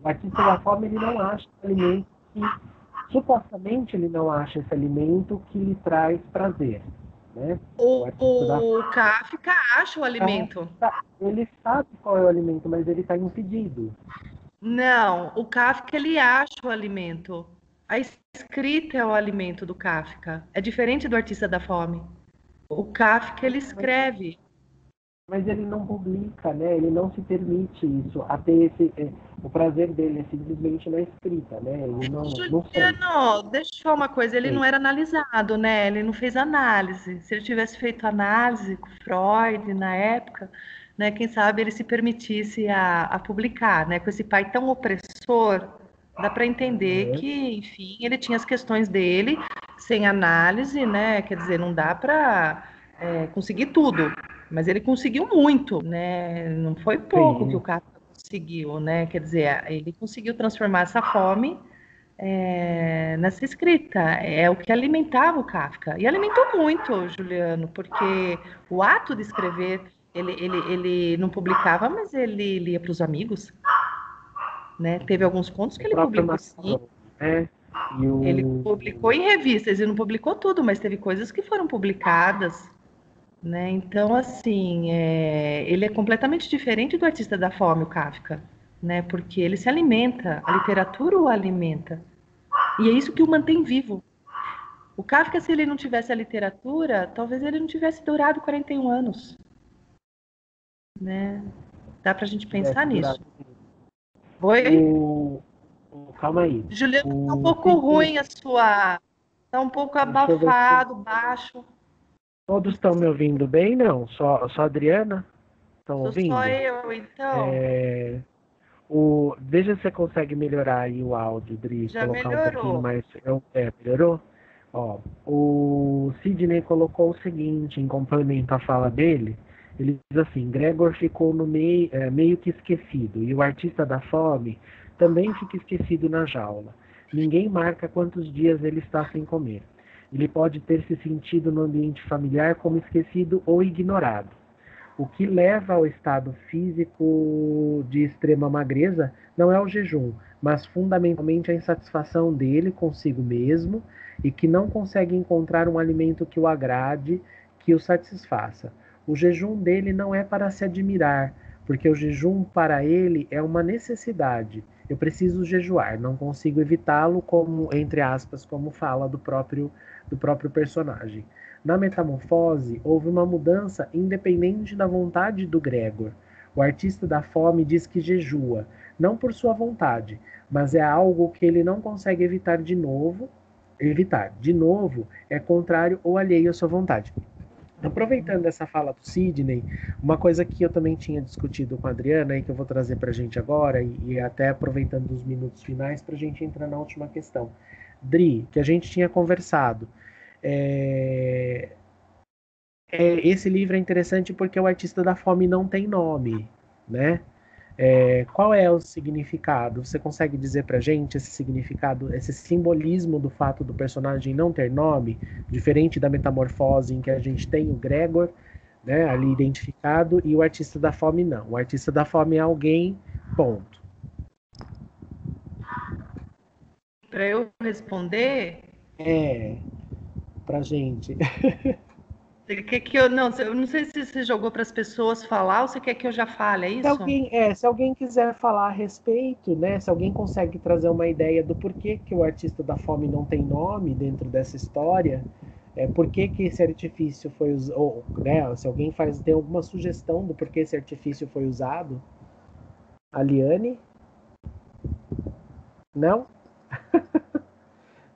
O artista da fome, ele não acha esse alimento que, supostamente, ele não acha esse alimento que lhe traz prazer, né? O Kafka acha o alimento. Ele sabe qual é o alimento, mas ele está impedido. Não, o Kafka, ele acha o alimento. A escrita é o alimento do Kafka. É diferente do artista da fome. O Kafka, ele escreve. Mas ele não publica, né? Ele não se permite isso. Até o prazer dele é simplesmente na escrita, né? Ele não deixa eu falar uma coisa. Ele não era analisado, né? Ele não fez análise. Se ele tivesse feito análise com Freud na época, né? Quem sabe ele se permitisse a publicar, né? Com esse pai tão opressor, dá para entender que, enfim, ele tinha as questões dele sem análise, né? Quer dizer, não dá para conseguir tudo, mas ele conseguiu muito, né? Não foi pouco que o Kafka conseguiu, né? Quer dizer, ele conseguiu transformar essa fome nessa escrita. É o que alimentava o Kafka. E alimentou muito, Juliano, porque o ato de escrever, ele não publicava, mas ele lia para os amigos. Né? Teve alguns contos que ele publicou, sim. Ele publicou em revistas, ele não publicou tudo, mas teve coisas que foram publicadas. Né? Então, assim, ele é completamente diferente do artista da fome, o Kafka, né? Porque ele se alimenta, a literatura o alimenta. E é isso que o mantém vivo. O Kafka, se ele não tivesse a literatura, talvez ele não tivesse durado 41 anos. Né? Dá pra gente pensar nisso. Oi? Calma aí. Juliano, tá um pouco ruim a sua... Tá um pouco abafado, baixo. Todos estão me ouvindo bem? Não? Só a Adriana? Estão ouvindo? Só eu, então. Veja se você consegue melhorar aí o áudio, Dri. Já colocar melhorou. um pouquinho mais. Melhorou? Ó, o Sidney colocou o seguinte, em complemento à fala dele, ele diz assim, Gregor ficou no meio que esquecido, e o artista da fome também fica esquecido na jaula. Ninguém marca quantos dias ele está sem comer. Ele pode ter se sentido no ambiente familiar como esquecido ou ignorado. O que leva ao estado físico de extrema magreza não é o jejum, mas fundamentalmente a insatisfação dele consigo mesmo e que não consegue encontrar um alimento que o agrade, que o satisfaça. O jejum dele não é para se admirar, porque o jejum para ele é uma necessidade. Eu preciso jejuar, não consigo evitá-lo, como, entre aspas, como fala do próprio personagem. Na metamorfose, houve uma mudança independente da vontade do Gregor. O artista da fome diz que jejua, não por sua vontade, mas é algo que ele não consegue evitar de novo. Evitar, de novo, é contrário ou alheio à sua vontade. Aproveitando essa fala do Sidney, uma coisa que eu também tinha discutido com a Adriana e que eu vou trazer para a gente agora, e até aproveitando os minutos finais para a gente entrar na última questão. Dri, que a gente tinha conversado, esse livro é interessante porque o artista da fome não tem nome, né? Qual é o significado? Você consegue dizer pra gente esse significado, esse simbolismo do fato do personagem não ter nome, diferente da metamorfose em que a gente tem o Gregor, né, ali identificado, e o artista da fome não. O artista da fome é alguém, ponto. Para eu responder? Pra gente. Você quer que eu não sei se você jogou para as pessoas falar ou você quer que eu já fale, é isso? Se alguém quiser falar a respeito, né? Se alguém consegue trazer uma ideia do porquê que o artista da fome não tem nome dentro dessa história, por que esse artifício foi usado, né? Se alguém tem alguma sugestão do porquê esse artifício foi usado, a Liane? Não?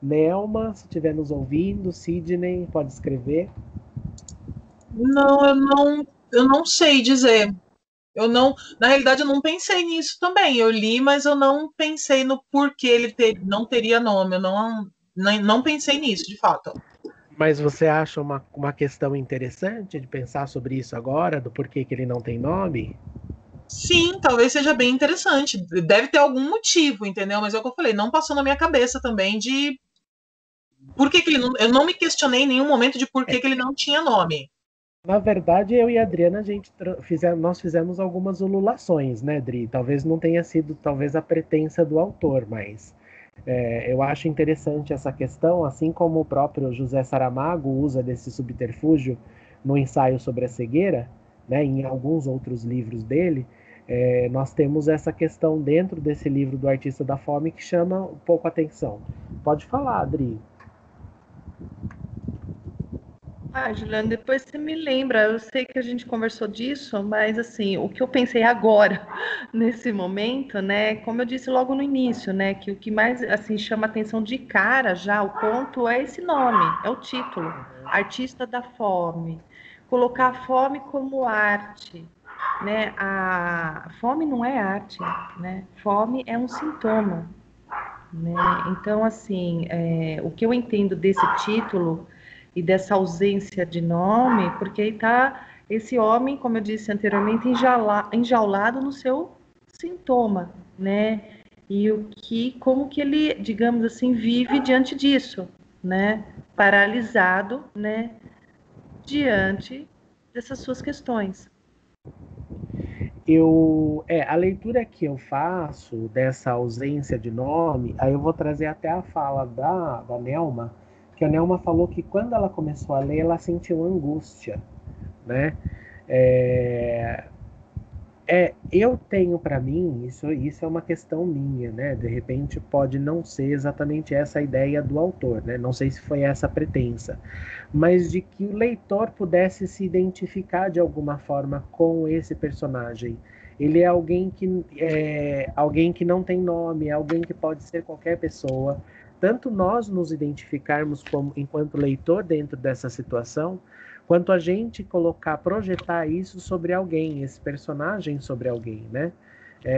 Nelma, se estiver nos ouvindo, Sidney, pode escrever. Não, eu não sei dizer. Na realidade, eu não pensei nisso também. Eu li, mas eu não pensei no porquê ele não teria nome. Eu não pensei nisso, de fato. Mas você acha uma questão interessante de pensar sobre isso agora, do porquê que ele não tem nome? Sim, talvez seja bem interessante. Deve ter algum motivo, entendeu? Mas é o que eu falei, não passou na minha cabeça também de por que ele não. Eu não me questionei em nenhum momento de por que ele não tinha nome. Na verdade, eu e a Adriana, nós fizemos algumas ululações, né, Dri? Talvez não tenha sido a pretensa do autor, mas eu acho interessante essa questão, assim como o próprio José Saramago usa desse subterfúgio no ensaio sobre a cegueira, né, em alguns outros livros dele, nós temos essa questão dentro desse livro do Artista da Fome que chama um pouco a atenção. Pode falar, Adri. Juliana, depois você me lembra, eu sei que a gente conversou disso, mas assim, o que eu pensei agora, nesse momento, né, como eu disse logo no início, né, que o que mais, assim, chama atenção de cara já, o ponto é esse nome, é o título, Artista da Fome, colocar a fome como arte, né, a fome não é arte, né, fome é um sintoma, né, então, assim, o que eu entendo desse título e dessa ausência de nome, porque está esse homem, como eu disse anteriormente, enjaulado no seu sintoma, né? E como que ele, digamos assim, vive diante disso, né? Paralisado, né? Diante dessas suas questões. A leitura que eu faço dessa ausência de nome, aí eu vou trazer até a fala da Nelma, que a Nelma falou que quando ela começou a ler, ela sentiu angústia, né? Eu tenho para mim, isso é uma questão minha, né? De repente pode não ser exatamente essa a ideia do autor, né? Não sei se foi essa a pretensa, mas de que o leitor pudesse se identificar de alguma forma com esse personagem. Ele é alguém que não tem nome, é alguém que pode ser qualquer pessoa. Tanto nós nos identificarmos como enquanto leitor dentro dessa situação, quanto a gente projetar isso sobre alguém, esse personagem sobre alguém, né?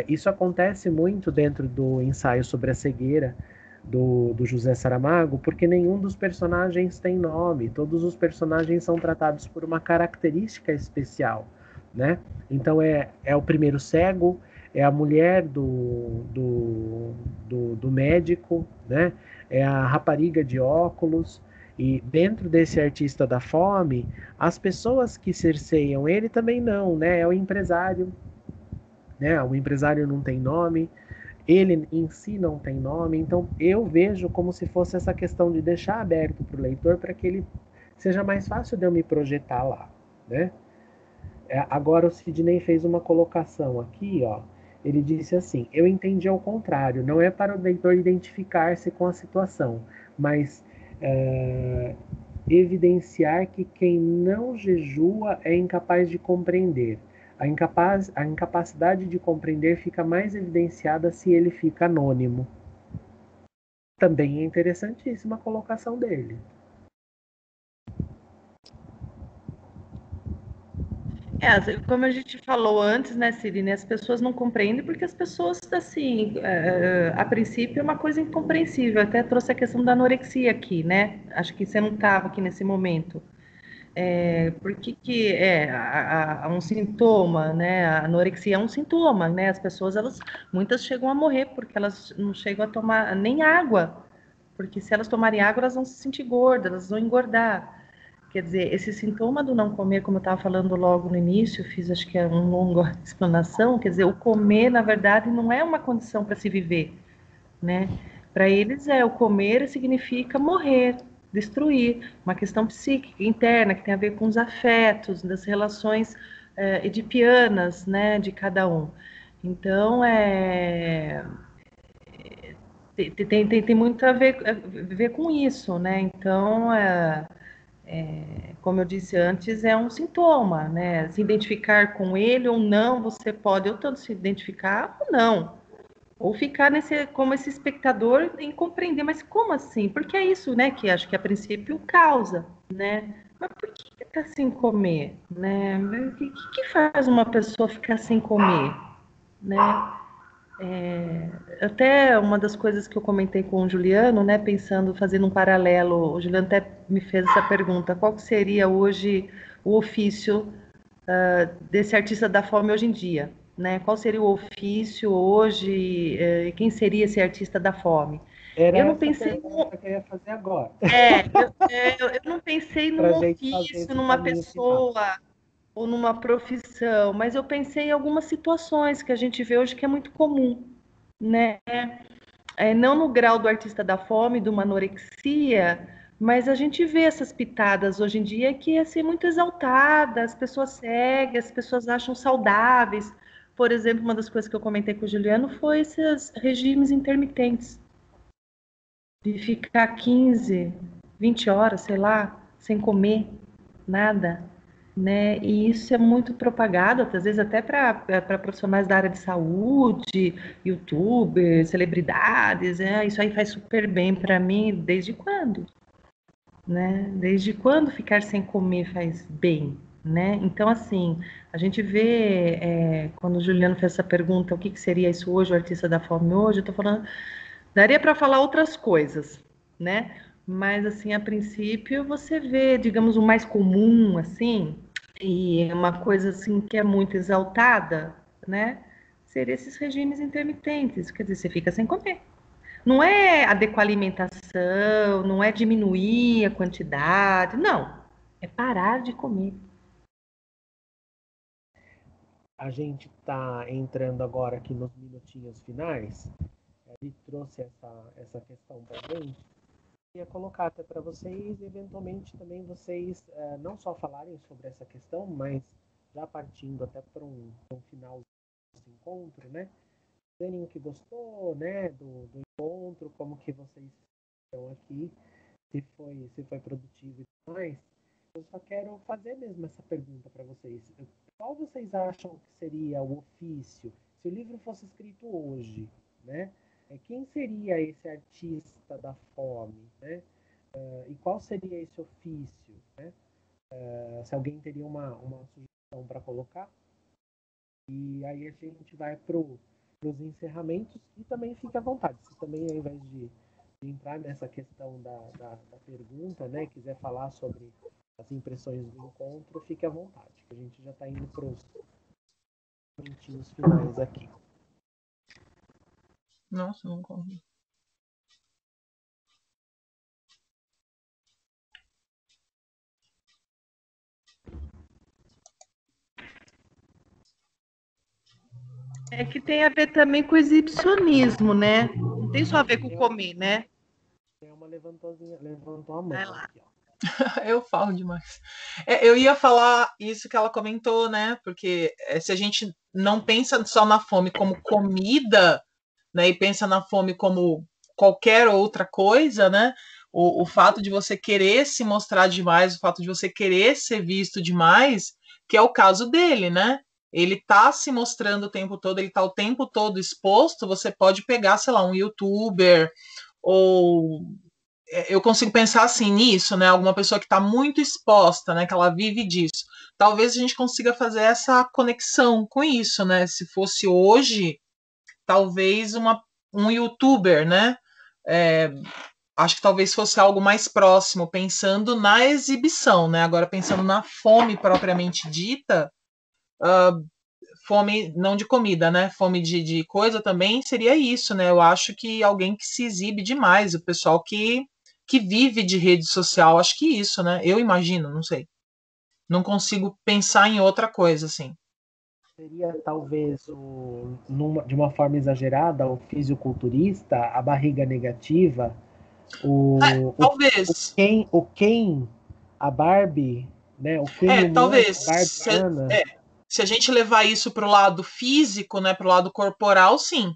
Isso acontece muito dentro do ensaio sobre a cegueira do José Saramago, porque nenhum dos personagens tem nome, todos os personagens são tratados por uma característica especial, né? Então é o primeiro cego, é a mulher do médico, né? É a rapariga de óculos. E dentro desse artista da fome, as pessoas que cerceiam ele também não, né? É o empresário, né? O empresário não tem nome, ele em si não tem nome, então eu vejo como se fosse essa questão de deixar aberto para o leitor para que ele seja mais fácil de eu me projetar lá, né? Agora o Sidney fez uma colocação aqui, ó. Ele disse assim: eu entendi ao contrário, não é para o leitor identificar-se com a situação, mas evidenciar que quem não jejua é incapaz de compreender. A incapacidade de compreender fica mais evidenciada se ele fica anônimo. Também é interessantíssima a colocação dele. Como a gente falou antes, né, Cirine, as pessoas não compreendem porque as pessoas, assim, a princípio é uma coisa incompreensível. Até trouxe a questão da anorexia aqui, né? Acho que você não estava aqui nesse momento. Por que há um sintoma, né? A anorexia é um sintoma, né? As pessoas, muitas chegam a morrer porque elas não chegam a tomar nem água, porque se elas tomarem água, elas vão se sentir gordas, elas vão engordar. Quer dizer, esse sintoma do não comer, como eu estava falando logo no início, fiz acho que é uma longa explanação, quer dizer, o comer, na verdade, não é uma condição para se viver, né? Para eles o comer significa morrer, destruir, uma questão psíquica, interna, que tem a ver com os afetos, das relações edipianas, né, de cada um. Então, tem muito a ver com isso, né? Então, como eu disse antes, é um sintoma, né? Se identificar com ele ou não, você pode ou tanto se identificar ou não. Ou ficar como esse espectador em compreender, mas como assim? Porque é isso, né, que acho que a princípio causa, né? Mas por que tá sem comer, né? O que faz uma pessoa ficar sem comer, né? Até uma das coisas que eu comentei com o Juliano, né, pensando, fazendo um paralelo, o Juliano até me fez essa pergunta: qual que seria hoje o ofício desse artista da fome hoje em dia, né? Qual seria o ofício hoje? Quem seria esse artista da fome? Era Eu não essa pensei pergunta que eu ia fazer agora. eu não pensei Para a num gente fazer ofício, esse numa caminho final. pessoa ou numa profissão, mas eu pensei em algumas situações que a gente vê hoje que é muito comum, né? Não no grau do artista da fome, de uma anorexia, mas a gente vê essas pitadas hoje em dia que é ser muito exaltada, as pessoas seguem, as pessoas acham saudáveis. Por exemplo, uma das coisas que eu comentei com o Juliano foi esses regimes intermitentes, de ficar 15, 20 horas, sei lá, sem comer nada, né? E isso é muito propagado, às vezes até para profissionais da área de saúde, youtubers, celebridades, isso aí faz super bem para mim. Desde quando, né? Desde quando ficar sem comer faz bem, né? Então, assim, a gente vê, quando o Juliano fez essa pergunta, o que seria isso hoje, o artista da fome hoje, eu tô falando, daria para falar outras coisas, né? Mas, assim, a princípio, você vê, digamos, o mais comum, assim, e uma coisa, assim, que é muito exaltada, né? Seria esses regimes intermitentes, quer dizer, você fica sem comer. Não é adequar a alimentação, não é diminuir a quantidade, não. É parar de comer. A gente está entrando agora aqui nos minutinhos finais. Ele trouxe essa questão para a gente. Eu ia colocar até para vocês, eventualmente também vocês não só falarem sobre essa questão, mas já partindo até para um final encontro, né? Dizerem o que gostou, né, do encontro, como que vocês estão aqui, se foi produtivo e tudo mais. Eu só quero fazer mesmo essa pergunta para vocês. Qual vocês acham que seria o ofício, se o livro fosse escrito hoje, né? Quem seria esse artista da fome, né? E qual seria esse ofício, né? Se alguém teria uma sugestão para colocar. E aí a gente vai para os encerramentos e também fique à vontade. Se também, ao invés de entrar nessa questão da pergunta, né, quiser falar sobre as impressões do encontro, fique à vontade, que a gente já está indo para os minutinhos finais aqui. Nossa, não consigo. É que tem a ver também com o exibicionismo, né? Não tem só a ver com comer, né? Tem uma levantou a mão aqui, ó. Eu falo demais. Eu ia falar isso que ela comentou, né? Porque se a gente não pensa só na fome como comida, né? E pensa na fome como qualquer outra coisa, né? O fato de você querer se mostrar demais, o fato de você querer ser visto demais, que é o caso dele, né? Ele tá se mostrando o tempo todo, ele tá o tempo todo exposto. Você pode pegar, sei lá, um youtuber ou eu consigo pensar assim nisso, né? Alguma pessoa que está muito exposta, né? Que ela vive disso. Talvez a gente consiga fazer essa conexão com isso, né? Se fosse hoje, talvez um youtuber, né? Acho que talvez fosse algo mais próximo, pensando na exibição, né? Agora, pensando na fome propriamente dita, fome não de comida, né? Fome de coisa também seria isso, né? Eu acho que alguém que se exibe demais, o pessoal que vive de rede social, acho que isso, né? Eu imagino, não sei. Não consigo pensar em outra coisa, assim. Seria talvez, de uma forma exagerada, o fisiculturista, a barriga negativa, Talvez. o Ken, a Barbie, né? O Ken humano, Talvez. a Barbiana. Se a gente levar isso para o lado físico, né? Para o lado corporal, sim.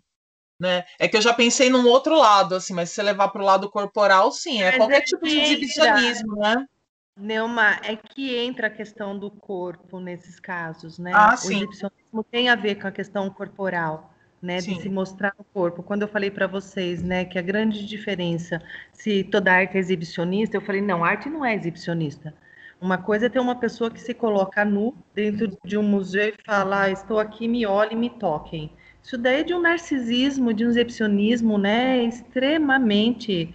Né? É que eu já pensei num outro lado, assim, mas se você levar para o lado corporal, sim, é qualquer tipo de exibicionismo, né? Neuma, é que entra a questão do corpo nesses casos, né? Ah, O sim. exibicionismo tem a ver com a questão corporal, né? Sim. De se mostrar no corpo. Quando eu falei para vocês, né, que a grande diferença, se toda arte é exibicionista, eu falei, não, arte não é exibicionista. Uma coisa é ter uma pessoa que se coloca nu dentro de um museu e fala, ah, estou aqui, me olhem, me toquem. Isso daí é de um narcisismo, de um exibicionismo, né, extremamente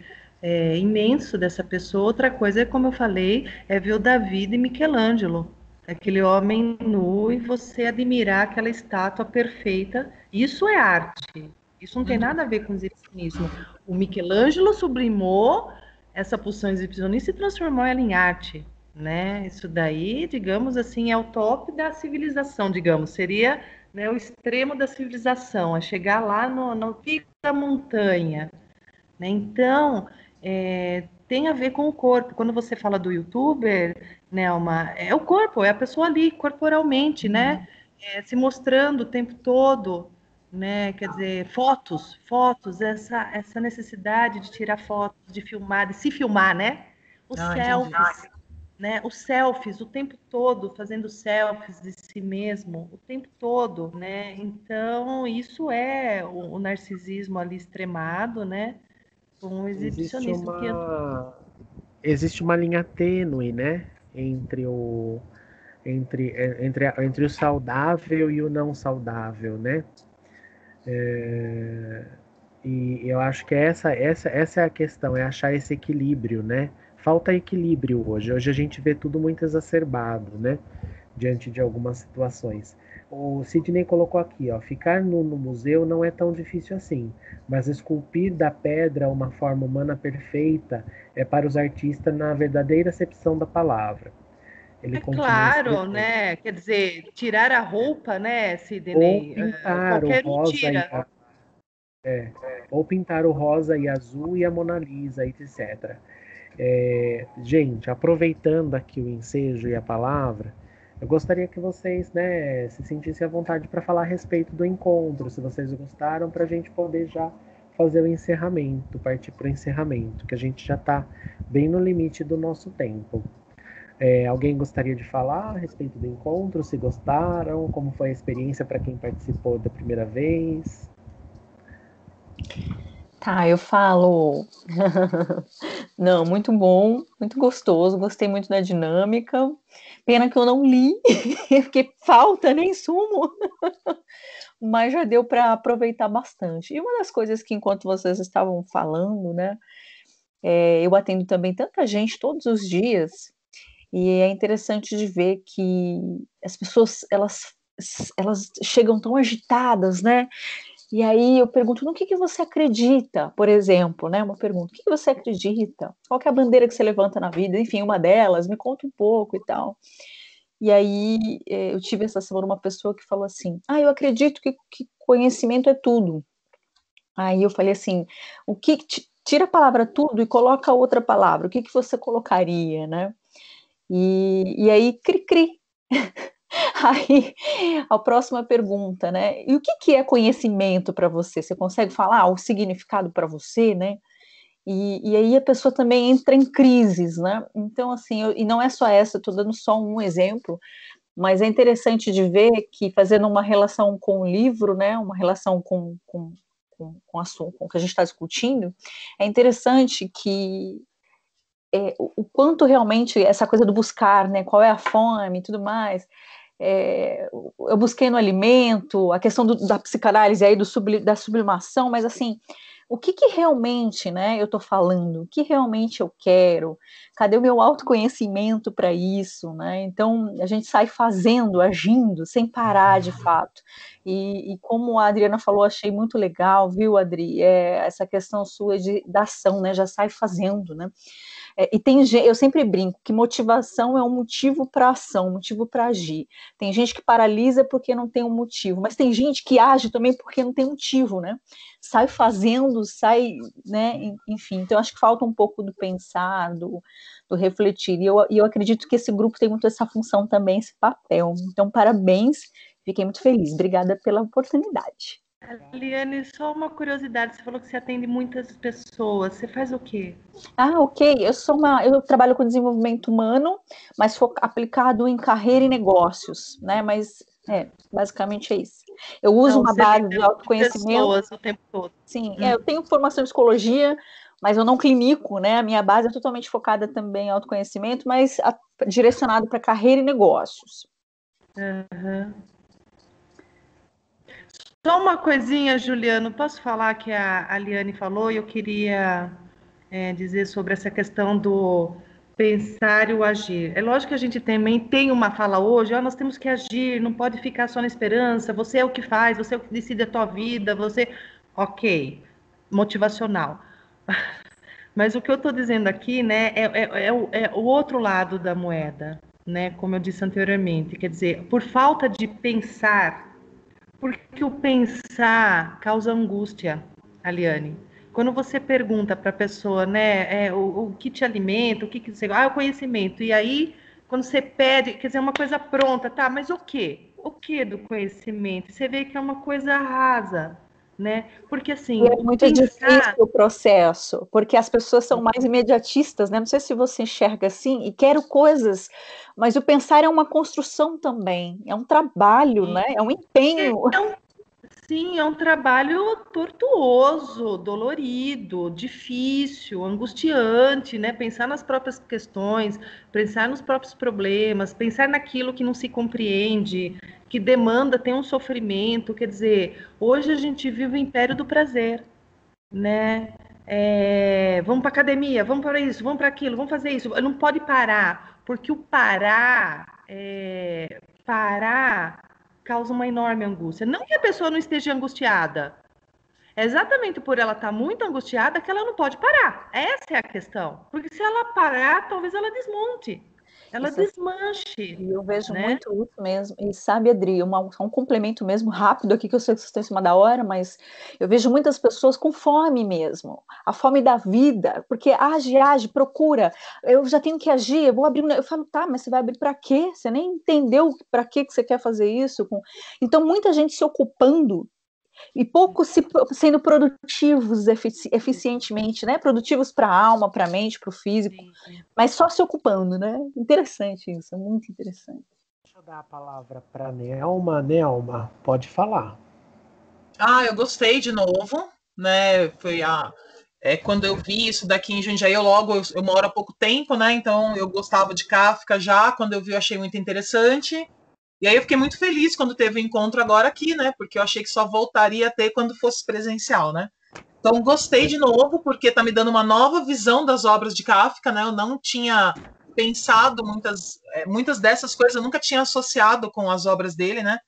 imenso dessa pessoa. Outra coisa é, como eu falei, é ver o Davi de Michelangelo, aquele homem nu, e você admirar aquela estátua perfeita. Isso é arte. Isso não tem nada a ver com exibicionismo. O Michelangelo sublimou essa pulsão exibicionista e transformou ela em arte, né? Isso daí, digamos assim, é o top da civilização, digamos. Seria, né, o extremo da civilização, a chegar lá no pico da montanha, né? Então, tem a ver com o corpo. Quando você fala do youtuber, Nelma, é o corpo, é a pessoa ali, corporalmente, né? Se mostrando o tempo todo, né? Quer dizer, fotos, essa necessidade de tirar fotos, de filmar, de se filmar, né? Os selfies, né? Os selfies o tempo todo, fazendo selfies de si mesmo o tempo todo, né? Então, isso é o narcisismo ali extremado, né? Com o exibicionismo Existe uma linha tênue, né? Entre o saudável e o não saudável, né? E eu acho que essa é a questão, é achar esse equilíbrio, né? Falta equilíbrio hoje. Hoje a gente vê tudo muito exacerbado, né? Diante de algumas situações. O Sidney colocou aqui, ó, ficar no museu não é tão difícil assim, mas esculpir da pedra uma forma humana perfeita é para os artistas na verdadeira acepção da palavra. Ele claro, né? Quer dizer, tirar a roupa, né, Sidney? Ou pintar qualquer o rosa tira. ou pintar o rosa e azul e a Mona Lisa, etc. Gente, aproveitando aqui o ensejo e a palavra, Eu gostaria que vocês, né, se sentissem à vontade para falar a respeito do encontro, se vocês gostaram, para a gente poder já fazer o encerramento, partir para o encerramento, que a gente já está bem no limite do nosso tempo. Alguém gostaria de falar a respeito do encontro? Se gostaram? Como foi a experiência para quem participou da primeira vez? Tá, eu falo. Não, muito bom, muito gostoso, gostei muito da dinâmica. Pena que eu não li, porque falta, nem sumo, mas já deu para aproveitar bastante. E uma das coisas que, enquanto vocês estavam falando, né, eu atendo também tanta gente todos os dias, e é interessante de ver que as pessoas, elas chegam tão agitadas, né? E aí eu pergunto, no que você acredita, por exemplo, né? Uma pergunta, o que você acredita? Qual que é a bandeira que você levanta na vida? Enfim, uma delas, me conta um pouco e tal. E aí eu tive essa semana uma pessoa que falou assim, eu acredito que conhecimento é tudo. Aí eu falei assim, tira a palavra tudo e coloca outra palavra, o que você colocaria, né? E aí, cri-cri. Aí, a próxima pergunta, né? E o que é conhecimento para você? Você consegue falar o significado para você, né? E aí a pessoa também entra em crises, né? Então, assim, e não é só essa, estou dando só um exemplo, mas é interessante de ver que, fazendo uma relação com o livro, né? Uma relação com o que a gente está discutindo, é interessante que o quanto realmente essa coisa do buscar, né? Qual é a fome e tudo mais. Eu busquei no alimento, a questão da psicanálise aí, da sublimação, mas assim, o que realmente, né, eu estou falando? O que realmente eu quero? Cadê o meu autoconhecimento para isso, né? Então, a gente sai fazendo, agindo, sem parar de fato. E como a Adriana falou, achei muito legal, viu, Adri? Essa questão sua da ação, né? Já sai fazendo, né? Eu sempre brinco que motivação é um motivo para ação, um motivo para agir. Tem gente que paralisa porque não tem um motivo, mas tem gente que age também porque não tem motivo, né? Sai fazendo, né? Enfim, então acho que falta um pouco do pensar, do refletir. E eu acredito que esse grupo tem muito essa função também, esse papel. Então, parabéns, fiquei muito feliz. Obrigada pela oportunidade. Liane, só uma curiosidade, você falou que você atende muitas pessoas, você faz o quê? Ok, eu trabalho com desenvolvimento humano, mas aplicado em carreira e negócios, né, mas basicamente é isso. Eu uso uma base de autoconhecimento. Pessoas o tempo todo. Sim, eu tenho formação em psicologia, mas eu não clinico, né, a minha base é totalmente focada também em autoconhecimento, mas direcionado para carreira e negócios. Uhum. Só uma coisinha, Juliano, posso falar que a Liane falou e eu queria dizer sobre essa questão do pensar e o agir. É lógico que a gente também tem uma fala hoje, nós temos que agir, não pode ficar só na esperança, você é o que faz, você é o que decide a tua vida, ok, motivacional. Mas o que eu estou dizendo aqui, né, é o outro lado da moeda, né, como eu disse anteriormente, quer dizer, por falta de pensar, porque o pensar causa angústia, Aliane. Quando você pergunta para a pessoa, né, o que te alimenta, o que você... o conhecimento. E aí, quando você pede, quer dizer, uma coisa pronta, tá, mas o quê? O que do conhecimento? Você vê que é uma coisa rasa, né? Porque assim, é muito difícil o processo, porque as pessoas são mais imediatistas, né? Não sei se você enxerga assim, e quero coisas, mas o pensar é uma construção também, é um trabalho, né? É um empenho. Sim, é um trabalho tortuoso, dolorido, difícil, angustiante, né? Pensar nas próprias questões, pensar nos próprios problemas, pensar naquilo que não se compreende, que demanda, tem um sofrimento. Quer dizer, hoje a gente vive o império do prazer, né? Vamos para academia, vamos para isso, vamos para aquilo, vamos fazer isso. Não pode parar, porque o parar causa uma enorme angústia. Não que a pessoa não esteja angustiada, é exatamente por ela estar muito angustiada que ela não pode parar. Essa é a questão. Porque se ela parar, talvez ela desmonte. Ela desmanche. E eu vejo né? muito isso mesmo. E sabe, Adri, só um complemento mesmo rápido aqui, que eu sei que vocês estão em cima da hora, mas eu vejo muitas pessoas com fome mesmo. A fome da vida, porque age, procura. Eu já tenho que agir, eu vou abrir. Eu falo, tá, mas você vai abrir para quê? Você nem entendeu para que você quer fazer isso. Então, muita gente se ocupando e pouco sendo produtivos eficientemente, né? Produtivos para a alma, para a mente, para o físico, mas só se ocupando, né? Interessante isso, muito interessante. Deixa eu dar a palavra para Nelma. Nelma, pode falar. Eu gostei de novo, né? Quando eu vi isso daqui em Jundiaí, eu moro há pouco tempo, né? Então eu gostava de Kafka já, quando eu vi eu achei muito interessante. E aí eu fiquei muito feliz quando teve o encontro agora aqui, né? Porque eu achei que só voltaria a ter quando fosse presencial, né? Então gostei de novo, porque tá me dando uma nova visão das obras de Kafka, né? Eu não tinha pensado muitas dessas coisas, eu nunca tinha associado com as obras dele, né?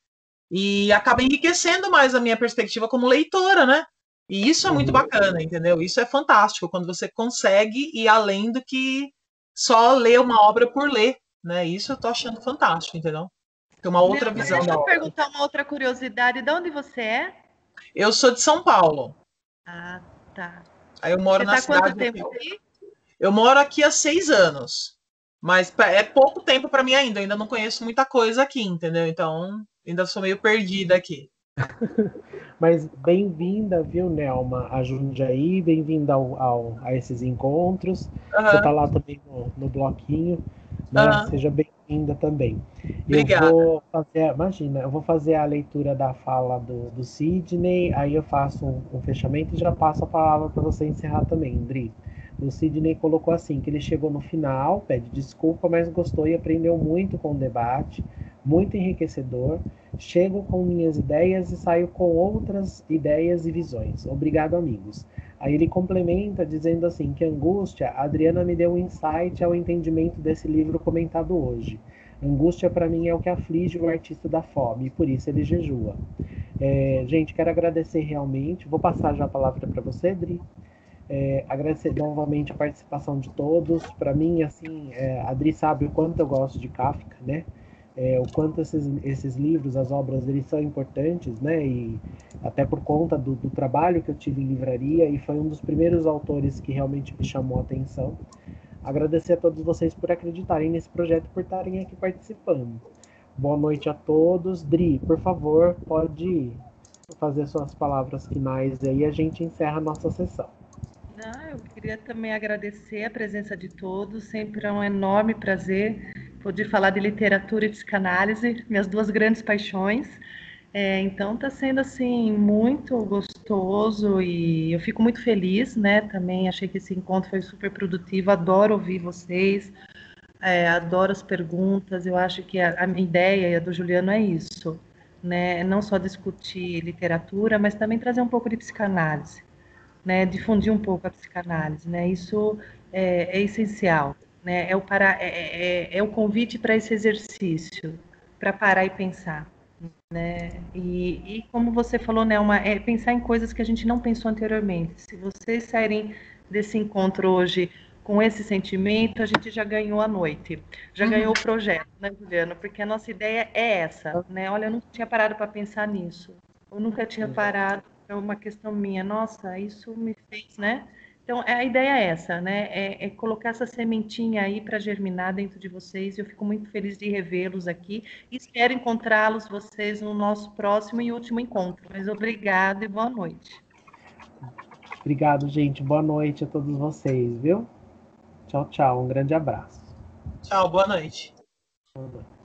E acaba enriquecendo mais a minha perspectiva como leitora, né? E isso é muito bacana, entendeu? Isso é fantástico, quando você consegue ir além do que só ler uma obra por ler, né? Isso eu tô achando fantástico, entendeu? Tem uma outra visão Deixa da eu obra. perguntar uma outra curiosidade. De onde você é? Eu sou de São Paulo. Ah, tá. Aí eu moro Você na está há quanto cidade. tempo aqui? Eu moro aqui há 6 anos. Mas é pouco tempo para mim ainda. Eu ainda não conheço muita coisa aqui, entendeu? Então, ainda sou meio perdida aqui. Mas bem-vinda, viu, Nelma, a Jundiaí, bem-vinda a esses encontros. Você está lá também no bloquinho, né? Seja bem-vinda também. Obrigada. Eu vou fazer a leitura da fala do Sidney, aí eu faço um fechamento e já passo a palavra para você encerrar também, Dri. O Sidney colocou assim, que ele chegou no final, pede desculpa, mas gostou e aprendeu muito com o debate, muito enriquecedor. Chego com minhas ideias e saio com outras ideias e visões. Obrigado, amigos. Aí ele complementa dizendo assim, que angústia, a Adriana me deu um insight ao entendimento desse livro comentado hoje. Angústia para mim é o que aflige o artista da fome, e por isso ele jejua. Gente, quero agradecer realmente. Vou passar já a palavra para você, Dri. Agradecer novamente a participação de todos. Para mim, assim, a Adri sabe o quanto eu gosto de Kafka, né? O quanto esses livros, as obras, eles são importantes, né? E até por conta do trabalho que eu tive em livraria, e foi um dos primeiros autores que realmente me chamou a atenção. Agradecer a todos vocês por acreditarem nesse projeto, por estarem aqui participando. Boa noite a todos. Dri, por favor, pode fazer suas palavras finais e aí a gente encerra a nossa sessão. Eu queria também agradecer a presença de todos. Sempre é um enorme prazer poder falar de literatura e psicanálise, minhas duas grandes paixões. Então está sendo assim muito gostoso e eu fico muito feliz, né? Também achei que esse encontro foi super produtivo. Adoro ouvir vocês, adoro as perguntas. Eu acho que a minha ideia e a do Juliano é isso, né? Não só discutir literatura, mas também trazer um pouco de psicanálise. Né, difundir um pouco a psicanálise, né? Isso é essencial, né? É o convite para esse exercício, para parar e pensar, né? E como você falou, né, pensar em coisas que a gente não pensou anteriormente. Se vocês saírem desse encontro hoje com esse sentimento, a gente já ganhou a noite, já ganhou o projeto, né, Juliana? Porque a nossa ideia é essa, né? Olha, eu não tinha parado para pensar nisso, eu nunca tinha parado. É uma questão minha, nossa, isso me fez, né? Então, a ideia é essa, né? É colocar essa sementinha aí para germinar dentro de vocês. Eu fico muito feliz de revê-los aqui e espero encontrá-los, vocês, no nosso próximo e último encontro. Mas obrigada e boa noite. Obrigado, gente. Boa noite a todos vocês, viu? Tchau, tchau. Um grande abraço. Tchau, boa noite. Boa noite.